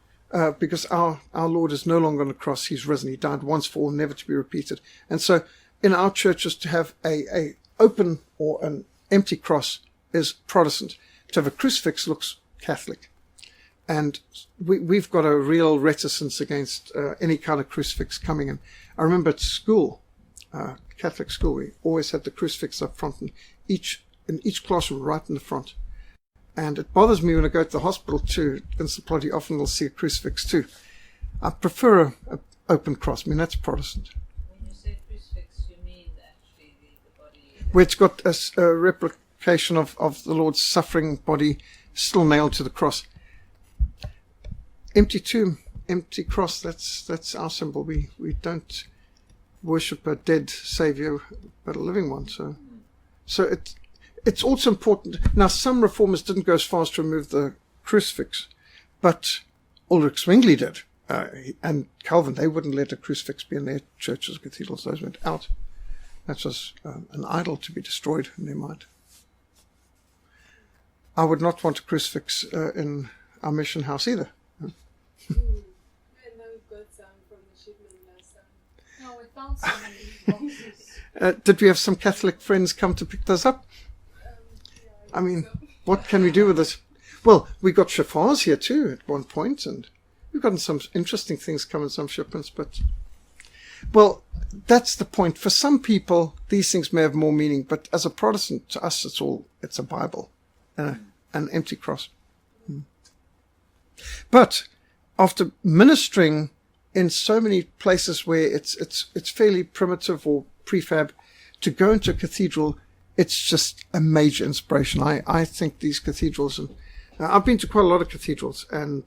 because our Lord is no longer on the cross. He's risen. He died once for all, never to be repeated. And so in our churches, to have a open or an empty cross is Protestant. To have a crucifix looks Catholic. And we've got a real reticence against any kind of crucifix coming in. I remember at school, Catholic school, we always had the crucifix up front, and in each classroom right in the front. And it bothers me when I go to the hospital too. Vincent Plotty often will see a crucifix too. I prefer a open cross. I mean, that's Protestant. When you say crucifix, you mean actually the body? Where it's got a replication of the Lord's suffering body still nailed to the cross. Empty tomb, empty cross, that's our symbol. We don't worship a dead Savior, but a living one. So it's also important. Now, some reformers didn't go as far as to remove the crucifix, but Ulrich Zwingli did. And Calvin, they wouldn't let a crucifix be in their churches, cathedrals. Those went out. That was an idol to be destroyed in their mind. I would not want a crucifix in our mission house either. And now we've got some from the shipment last time. No, we found some in these boxes. Did we have some Catholic friends come to pick those up? I mean, what can we do with this? Well, we got shafars here too at one point, and we've gotten some interesting things coming, some shipments, but, well, that's the point. For some people, these things may have more meaning, but as a Protestant, to us, it's a Bible, an empty cross. But after ministering in so many places where it's fairly primitive or prefab, to go into a cathedral, it's just a major inspiration. I think these cathedrals, and I've been to quite a lot of cathedrals, and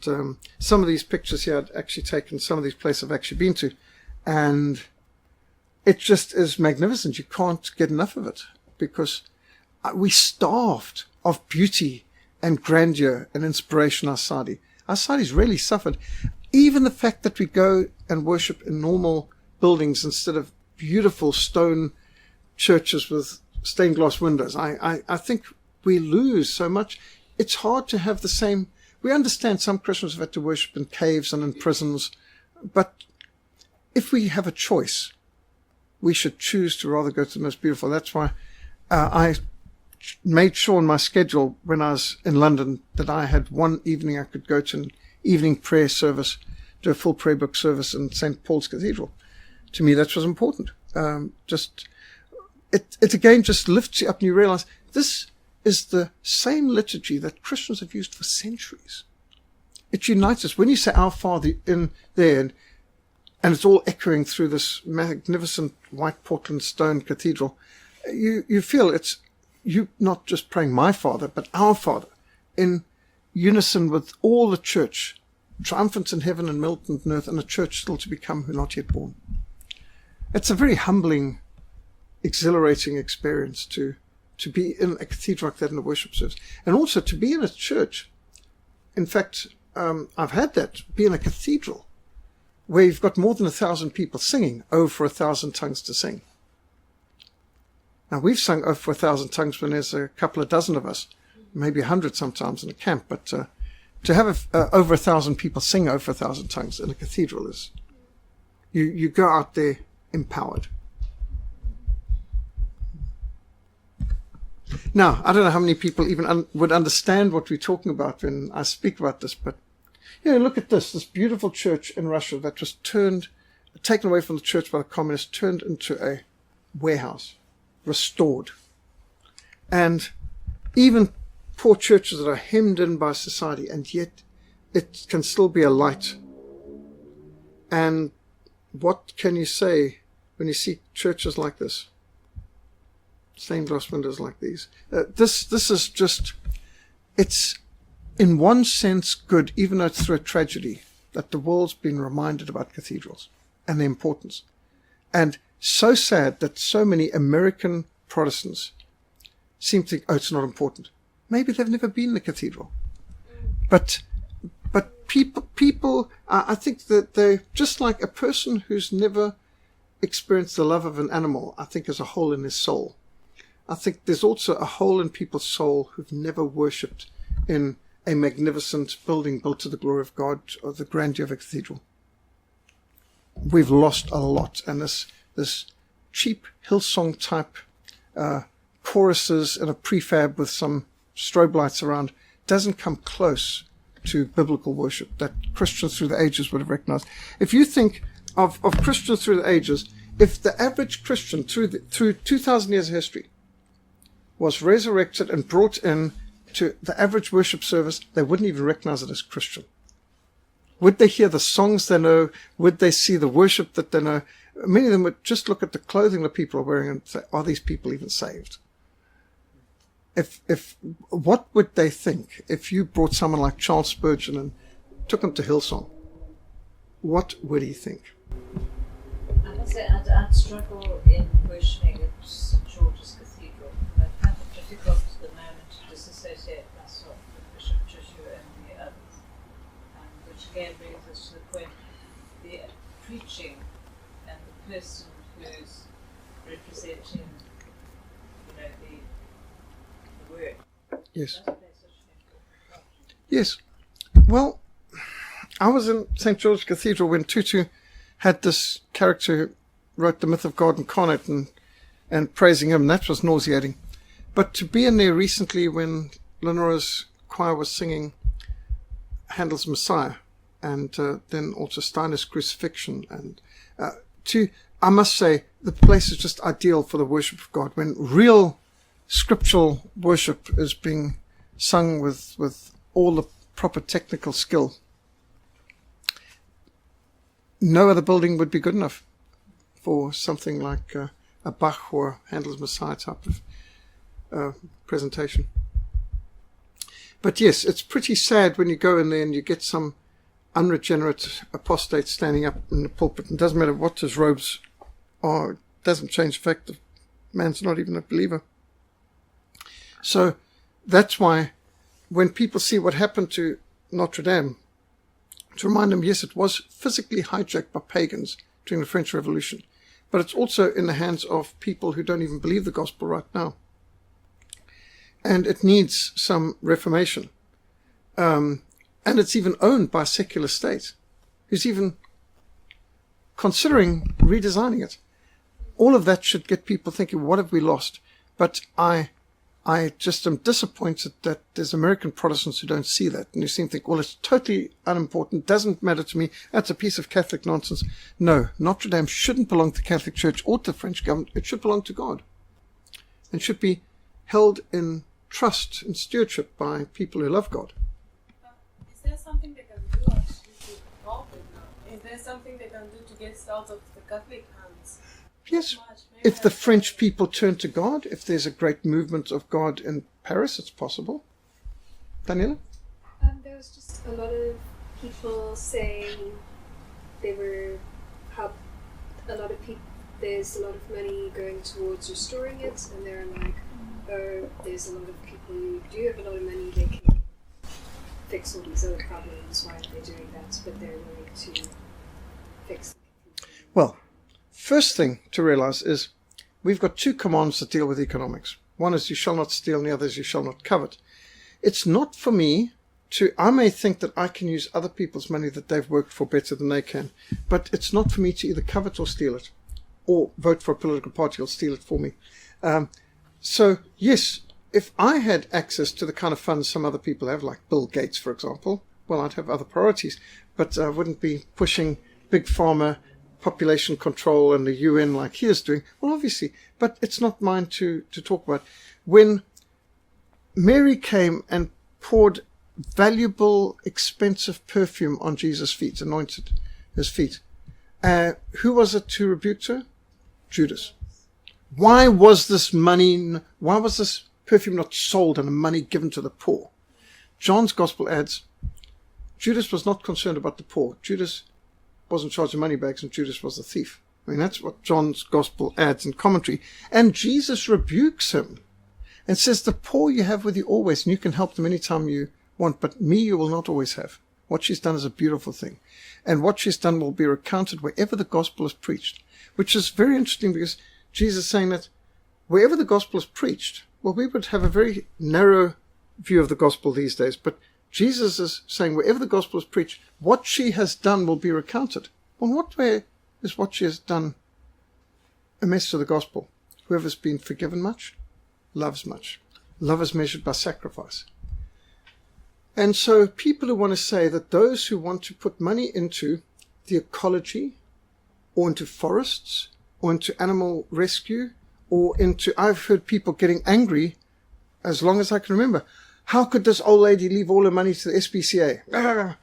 some of these pictures here I'd actually taken, some of these places I've actually been to, and it just is magnificent. You can't get enough of it, because we starved of beauty and grandeur and inspiration. Our Saudis really suffered. Even the fact that we go and worship in normal buildings instead of beautiful stone churches with stained glass windows, I think we lose so much. It's hard to have the same. We understand some Christians have had to worship in caves and in prisons, but if we have a choice, we should choose to rather go to the most beautiful. That's why I made sure in my schedule when I was in London that I had one evening I could go to an evening prayer service, do a full prayer book service in St. Paul's Cathedral. To me, that was important. It again just lifts you up, and you realize this is the same liturgy that Christians have used for centuries. It unites us. When you say Our Father in there, and it's all echoing through this magnificent white Portland stone cathedral, you feel it's you not just praying my Father, but our Father, in unison with all the church triumphant in heaven and militant on earth, and a church still to become who are not yet born. It's a very humbling, exhilarating experience to be in a cathedral like that in a worship service, and also to be in a church. In fact, I've had that, be in a cathedral where you've got more than 1,000 people singing, "Oh, for 1,000 tongues to sing." Now, we've sung "Oh, for 1,000 tongues" when there's a couple of dozen of us, maybe 100 sometimes in a camp, but to have over 1,000 people sing "Oh, for 1,000 tongues" in a cathedral is, you go out there empowered. Now, I don't know how many people even would understand what we're talking about when I speak about this, but look at this beautiful church in Russia that was taken away from the church by the communists, turned into a warehouse, restored. And even poor churches that are hemmed in by society, and yet it can still be a light. And what can you say when you see churches like this? Stained glass windows like these. This is just, it's in one sense good, even though it's through a tragedy, that the world's been reminded about cathedrals and their importance. And so sad that so many American Protestants seem to think, oh, it's not important. Maybe they've never been in a cathedral. But people, I think that they're just like a person who's never experienced the love of an animal, I think is a hole in his soul. I think there's also a hole in people's soul who've never worshipped in a magnificent building built to the glory of God or the grandeur of a cathedral. We've lost a lot, and this cheap Hillsong type choruses in a prefab with some strobe lights around doesn't come close to biblical worship that Christians through the ages would have recognized. If you think of Christians through the ages, if the average Christian through 2,000 years of history was resurrected and brought in to the average worship service, they wouldn't even recognize it as Christian. Would they hear the songs they know? Would they see the worship that they know? Many of them would just look at the clothing that people are wearing and say, are these people even saved? What would they think if you brought someone like Charles Spurgeon and took him to Hillsong? What would he think? I must say, I'd struggle in worshiping at St. George's Cathedral. I find it difficult at the moment to disassociate myself with Bishop Joshua and the others, which again brings us to the point, the preaching and the person who's representing, the word. Yes. Doesn't play such an important part. Yes. Well, I was in St. George's Cathedral when Tutu had this character who wrote The Myth of God Incarnate and praising him. That was nauseating. But to be in there recently when Lenora's choir was singing Handel's Messiah and then also Steiner's Crucifixion, and I must say, the place is just ideal for the worship of God, when real scriptural worship is being sung with all the proper technical skill. No other building would be good enough for something like a Bach or Handel's Messiah type of presentation. But yes, it's pretty sad when you go in there and you get some unregenerate apostate standing up in the pulpit. It doesn't matter what his robes are, it doesn't change the fact that man's not even a believer. So that's why when people see what happened to Notre Dame, to remind them, yes, it was physically hijacked by pagans during the French Revolution, but it's also in the hands of people who don't even believe the gospel right now. And it needs some reformation. And it's even owned by a secular state, who's even considering redesigning it. All of that should get people thinking, what have we lost? But I just am disappointed that there's American Protestants who don't see that, and who seem to think, well, it's totally unimportant, doesn't matter to me, that's a piece of Catholic nonsense. No, Notre Dame shouldn't belong to the Catholic Church or to the French government. It should belong to God, and should be held in trust and stewardship by people who love God. Is there something they can do actually to help it now? Is there something they can do to get it out of the Catholic hands? Yes. If the French people turn to God, if there's a great movement of God in Paris, it's possible. Daniela? There was just a lot of people saying they were how a lot of people there's a lot of money going towards restoring it, and they're like, oh, there's a lot of people who do have a lot of money, they can fix all these other problems. Why are they doing that? But they're willing to fix the cathedral. Well, first thing to realize is we've got two commands that deal with economics. One is you shall not steal, and the other is you shall not covet. It's not for me I may think that I can use other people's money that they've worked for better than they can, but it's not for me to either covet or steal it, or vote for a political party or steal it for me. So, yes, if I had access to the kind of funds some other people have, like Bill Gates, for example, well, I'd have other priorities, but I wouldn't be pushing big pharma, population control, and the UN like he is doing. Well, obviously, but it's not mine to talk about. When Mary came and poured valuable, expensive perfume on Jesus' feet, anointed his feet, who was it to rebuke her? Judas. Why was this perfume not sold and the money given to the poor? John's gospel adds, Judas was not concerned about the poor. Judas was in charge of money bags, and Judas was the thief. I mean, that's what John's gospel adds in commentary. And Jesus rebukes him and says, the poor you have with you always, and you can help them anytime you want, but me you will not always have. What she's done is a beautiful thing. And what she's done will be recounted wherever the gospel is preached, which is very interesting because Jesus is saying that wherever the gospel is preached, well, we would have a very narrow view of the gospel these days, but Jesus is saying wherever the gospel is preached, what she has done will be recounted. Well, in what way is what she has done a message of the gospel? Whoever's been forgiven much, loves much. Love is measured by sacrifice. And so people who want to say that those who want to put money into the ecology or into forests or into animal rescue or into, I've heard people getting angry as long as I can remember. How could this old lady leave all her money to the SPCA?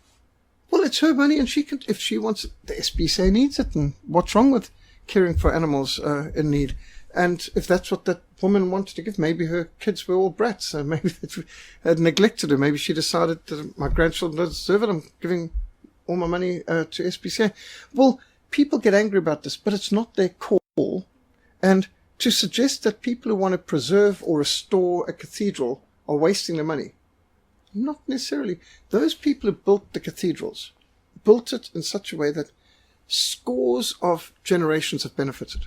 Well, it's her money, and she can, if she wants it, the SPCA needs it. And what's wrong with caring for animals in need? And if that's what that woman wanted to give, maybe her kids were all brats. Maybe they had neglected her. Maybe she decided that my grandchildren don't deserve it. I'm giving all my money to SPCA. Well, people get angry about this, but it's not their call. And to suggest that people who want to preserve or restore a cathedral are wasting their money, not necessarily. Those people who built the cathedrals built it in such a way that scores of generations have benefited.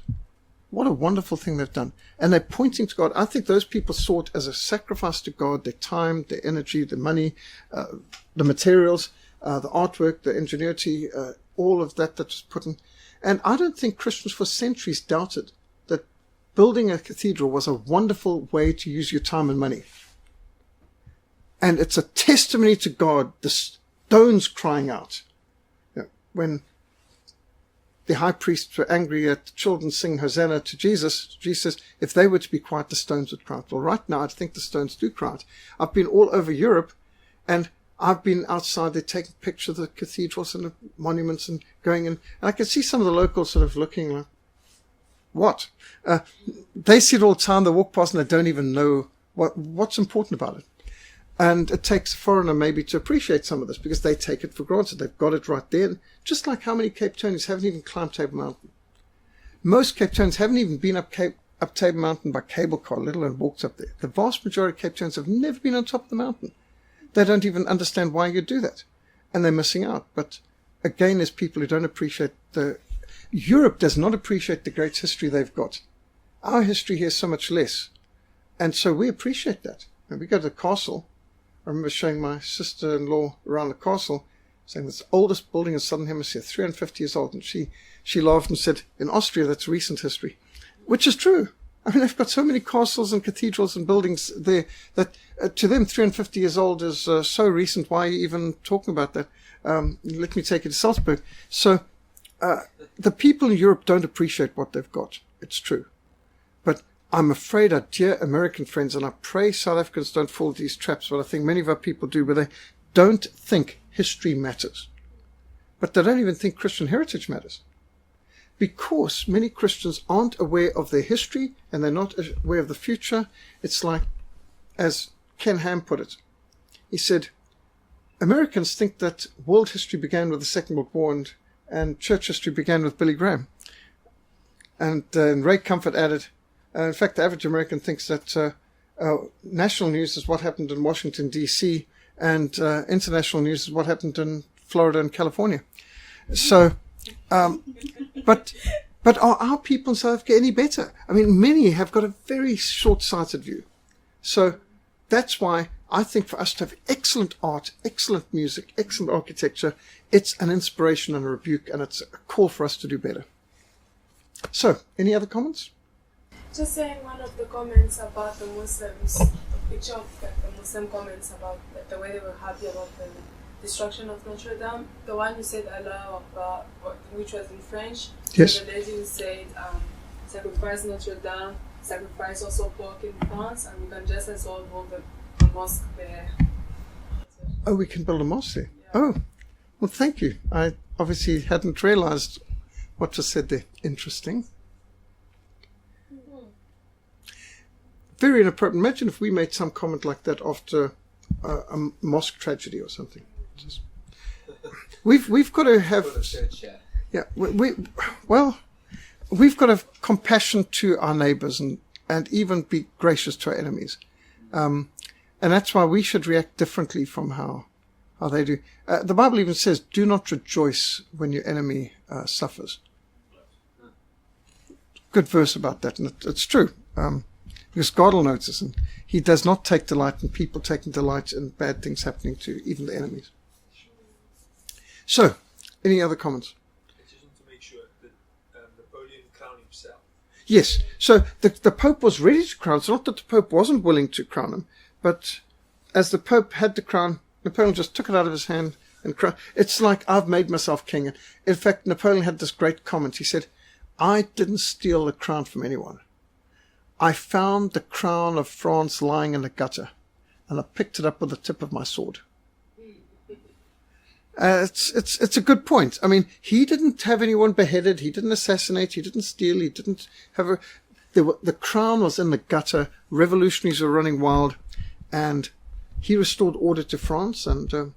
What a wonderful thing they've done. And they're pointing to God. I think those people saw it as a sacrifice to God, their time, their energy, their money, the materials, the artwork, the ingenuity, all of that was put in. And I don't think Christians for centuries doubted that building a cathedral was a wonderful way to use your time and money. And it's a testimony to God, the stones crying out. You know, when the high priests were angry at the children sing Hosanna to Jesus, Jesus says, if they were to be quiet, the stones would cry out. Well, right now, I think the stones do cry out. I've been all over Europe, and I've been outside there taking pictures of the cathedrals and the monuments and going in. And I can see some of the locals sort of looking like, what? They see it all the time. They walk past and they don't even know what's important about it. And it takes a foreigner maybe to appreciate some of this because they take it for granted. They've got it right there. Just like how many Cape Townians haven't even climbed Table Mountain. Most Cape Townians haven't even been up Table Mountain by cable car, let alone walked up there. The vast majority of Cape Townians have never been on top of the mountain. They don't even understand why you do that. And they're missing out. But again, there's people who don't appreciate Europe does not appreciate the great history they've got. Our history here is so much less. And so we appreciate that. When we go to the castle, I remember showing my sister-in-law around the castle, saying it's the oldest building in Southern Hemisphere, 350 years old. And she laughed and said, in Austria, that's recent history. Which is true. I mean, they've got so many castles and cathedrals and buildings there that to them 350 years old is so recent. Why are you even talking about that? Let me take you to Salzburg. So the people in Europe don't appreciate what they've got. It's true. But I'm afraid our dear American friends, and I pray South Africans don't fall into these traps, but I think many of our people do, where they don't think history matters. But they don't even think Christian heritage matters. Because many Christians aren't aware of their history and they're not aware of the future. It's like, as Ken Ham put it, he said, Americans think that world history began with the Second World War and church history began with Billy Graham. And Ray Comfort added, in fact, the average American thinks that national news is what happened in Washington, D.C., and international news is what happened in Florida and California. So, but are our people in South Africa any better? I mean, many have got a very short-sighted view. So that's why I think for us to have excellent art, excellent music, excellent architecture, it's an inspiration and a rebuke, and it's a call for us to do better. So, any other comments? Just saying one of the comments about the Muslims, a picture of the Muslim comments about the way they were happy about the destruction of Notre Dame. The one you said Allah Akbar, which was in French. Yes. The lady who said, sacrifice Notre Dame, sacrifice also pork in France, and we can just as well build a mosque there. Oh, we can build a mosque there. Yeah. Oh, well, thank you. I obviously hadn't realized what was said there. Interesting. Very inappropriate. Imagine if we made some comment like that after a mosque tragedy or something. Just, we've got to have, yeah. We've got to have compassion to our neighbours and even be gracious to our enemies, and that's why we should react differently from how they do. The Bible even says, "Do not rejoice when your enemy suffers." Good verse about that, and it's true. Because God will notice, and He does not take delight in people taking delight in bad things happening to even the enemies. So, any other comments? I just want to make sure that Napoleon crowned himself. Yes. So the Pope was ready to crown. It's not that the Pope wasn't willing to crown him, but as the Pope had the crown, Napoleon just took it out of his hand and crowned. It's like, I've made myself king. In fact, Napoleon had this great comment. He said, "I didn't steal the crown from anyone. I found the crown of France lying in a gutter, and I picked it up with the tip of my sword." It's a good point. I mean, he didn't have anyone beheaded. He didn't assassinate. He didn't steal. He didn't have the crown was in the gutter. Revolutionaries were running wild, and he restored order to France. And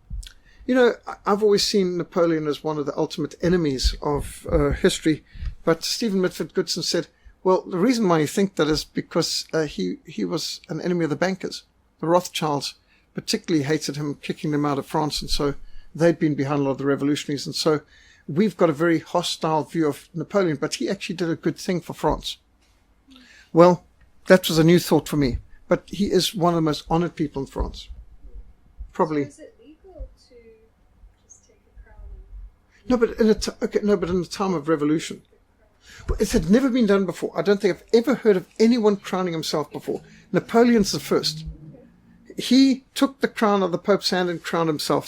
I've always seen Napoleon as one of the ultimate enemies of history. But Stephen Mitford Goodson said, well, the reason why you think that is because he was an enemy of the bankers. The Rothschilds particularly hated him, kicking them out of France, and so they'd been behind a lot of the revolutionaries. And so we've got a very hostile view of Napoleon, but he actually did a good thing for France. Well, that was a new thought for me. But he is one of the most honored people in France. Probably. So is it legal to just take a crown and... but in the time of revolution. But it had never been done before. I don't think I've ever heard of anyone crowning himself before. Napoleon's the first. He took the crown of the Pope's hand and crowned himself.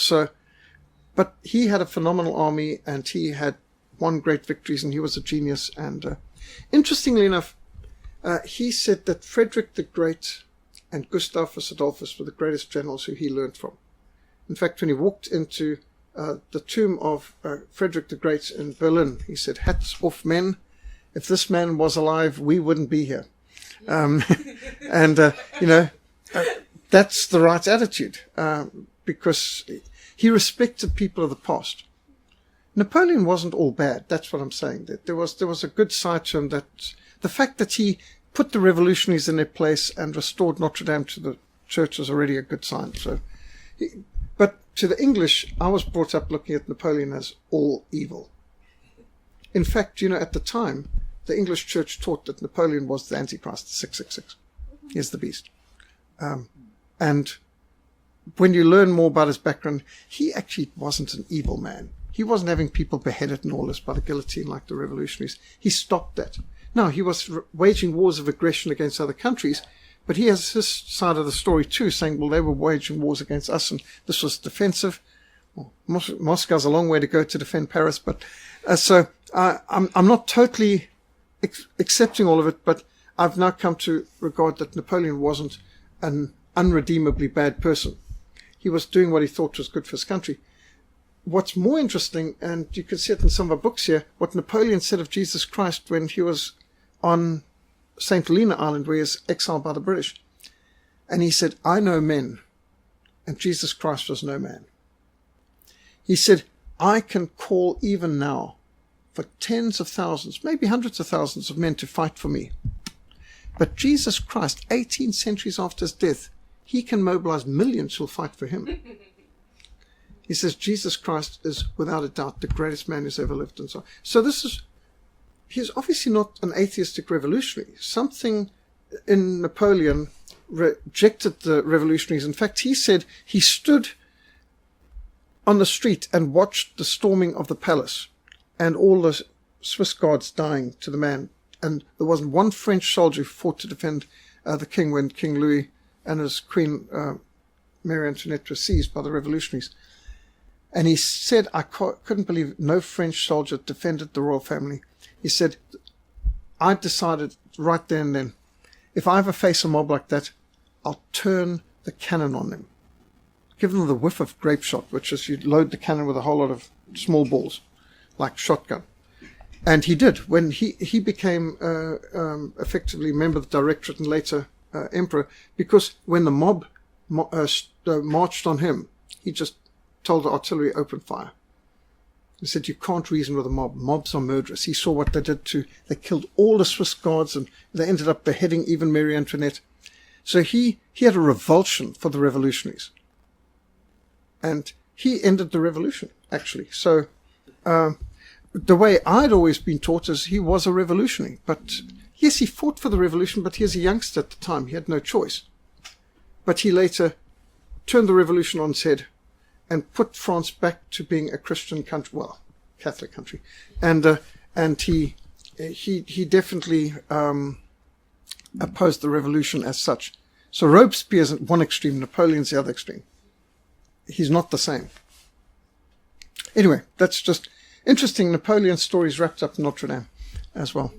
But he had a phenomenal army, and he had won great victories, and he was a genius. And interestingly enough, he said that Frederick the Great and Gustavus Adolphus were the greatest generals who he learned from. In fact, when he walked into the tomb of Frederick the Great in Berlin, he said, "Hats off, men. If this man was alive, we wouldn't be here." That's the right attitude, because he respected people of the past. Napoleon wasn't all bad. That's what I'm saying. That there was a good side to him. That the fact that he put the revolutionaries in their place and restored Notre Dame to the church was already a good sign. So, but to the English, I was brought up looking at Napoleon as all evil. In fact, at the time, the English church taught that Napoleon was the Antichrist, the 666. He's the beast. And when you learn more about his background, he actually wasn't an evil man. He wasn't having people beheaded and all this by the guillotine like the revolutionaries. He stopped that. No, he was waging wars of aggression against other countries, but he has his side of the story too, saying, well, they were waging wars against us, and this was defensive. Well, Moscow's a long way to go to defend Paris, but so I'm not totally accepting all of it, but I've now come to regard that Napoleon wasn't an unredeemably bad person. He was doing what he thought was good for his country. What's more interesting, and you can see it in some of our books here, what Napoleon said of Jesus Christ when he was on St. Helena Island, where he was exiled by the British. And he said, "I know men, and Jesus Christ was no man." He said, I can call even now for tens of thousands, maybe hundreds of thousands of men to fight for me. But Jesus Christ, 18 centuries after his death, he can mobilize millions who'll fight for him. He says Jesus Christ is without a doubt the greatest man who's ever lived, and so on. So he's obviously not an atheistic revolutionary. Something in Napoleon rejected the revolutionaries. In fact, he said he stood on the street and watched the storming of the palace and all the Swiss guards dying to the man. And there wasn't one French soldier who fought to defend the king when King Louis and his queen Marie Antoinette were seized by the revolutionaries. And he said, I couldn't believe no French soldier defended the royal family. He said, I decided right there and then, if I ever face a mob like that, I'll turn the cannon on them. Give them the whiff of grape shot, which is you load the cannon with a whole lot of small balls, like shotgun. And he did. When he became effectively member of the directorate and later emperor, because when the mob marched on him, he just told the artillery, open fire. He said, you can't reason with a mob. Mobs are murderous. He saw what they did they killed all the Swiss guards, and they ended up beheading even Marie Antoinette. So he had a revulsion for the revolutionaries. And he ended the revolution, actually. So the way I'd always been taught is he was a revolutionary. But yes, he fought for the revolution, but he was a youngster at the time. He had no choice. But he later turned the revolution on its head and put France back to being a Christian country, well, Catholic country. And he definitely opposed the revolution as such. So Robespierre's at one extreme, Napoleon's the other extreme. He's not the same. Anyway, that's just interesting. Napoleon's story is wrapped up in Notre Dame as well.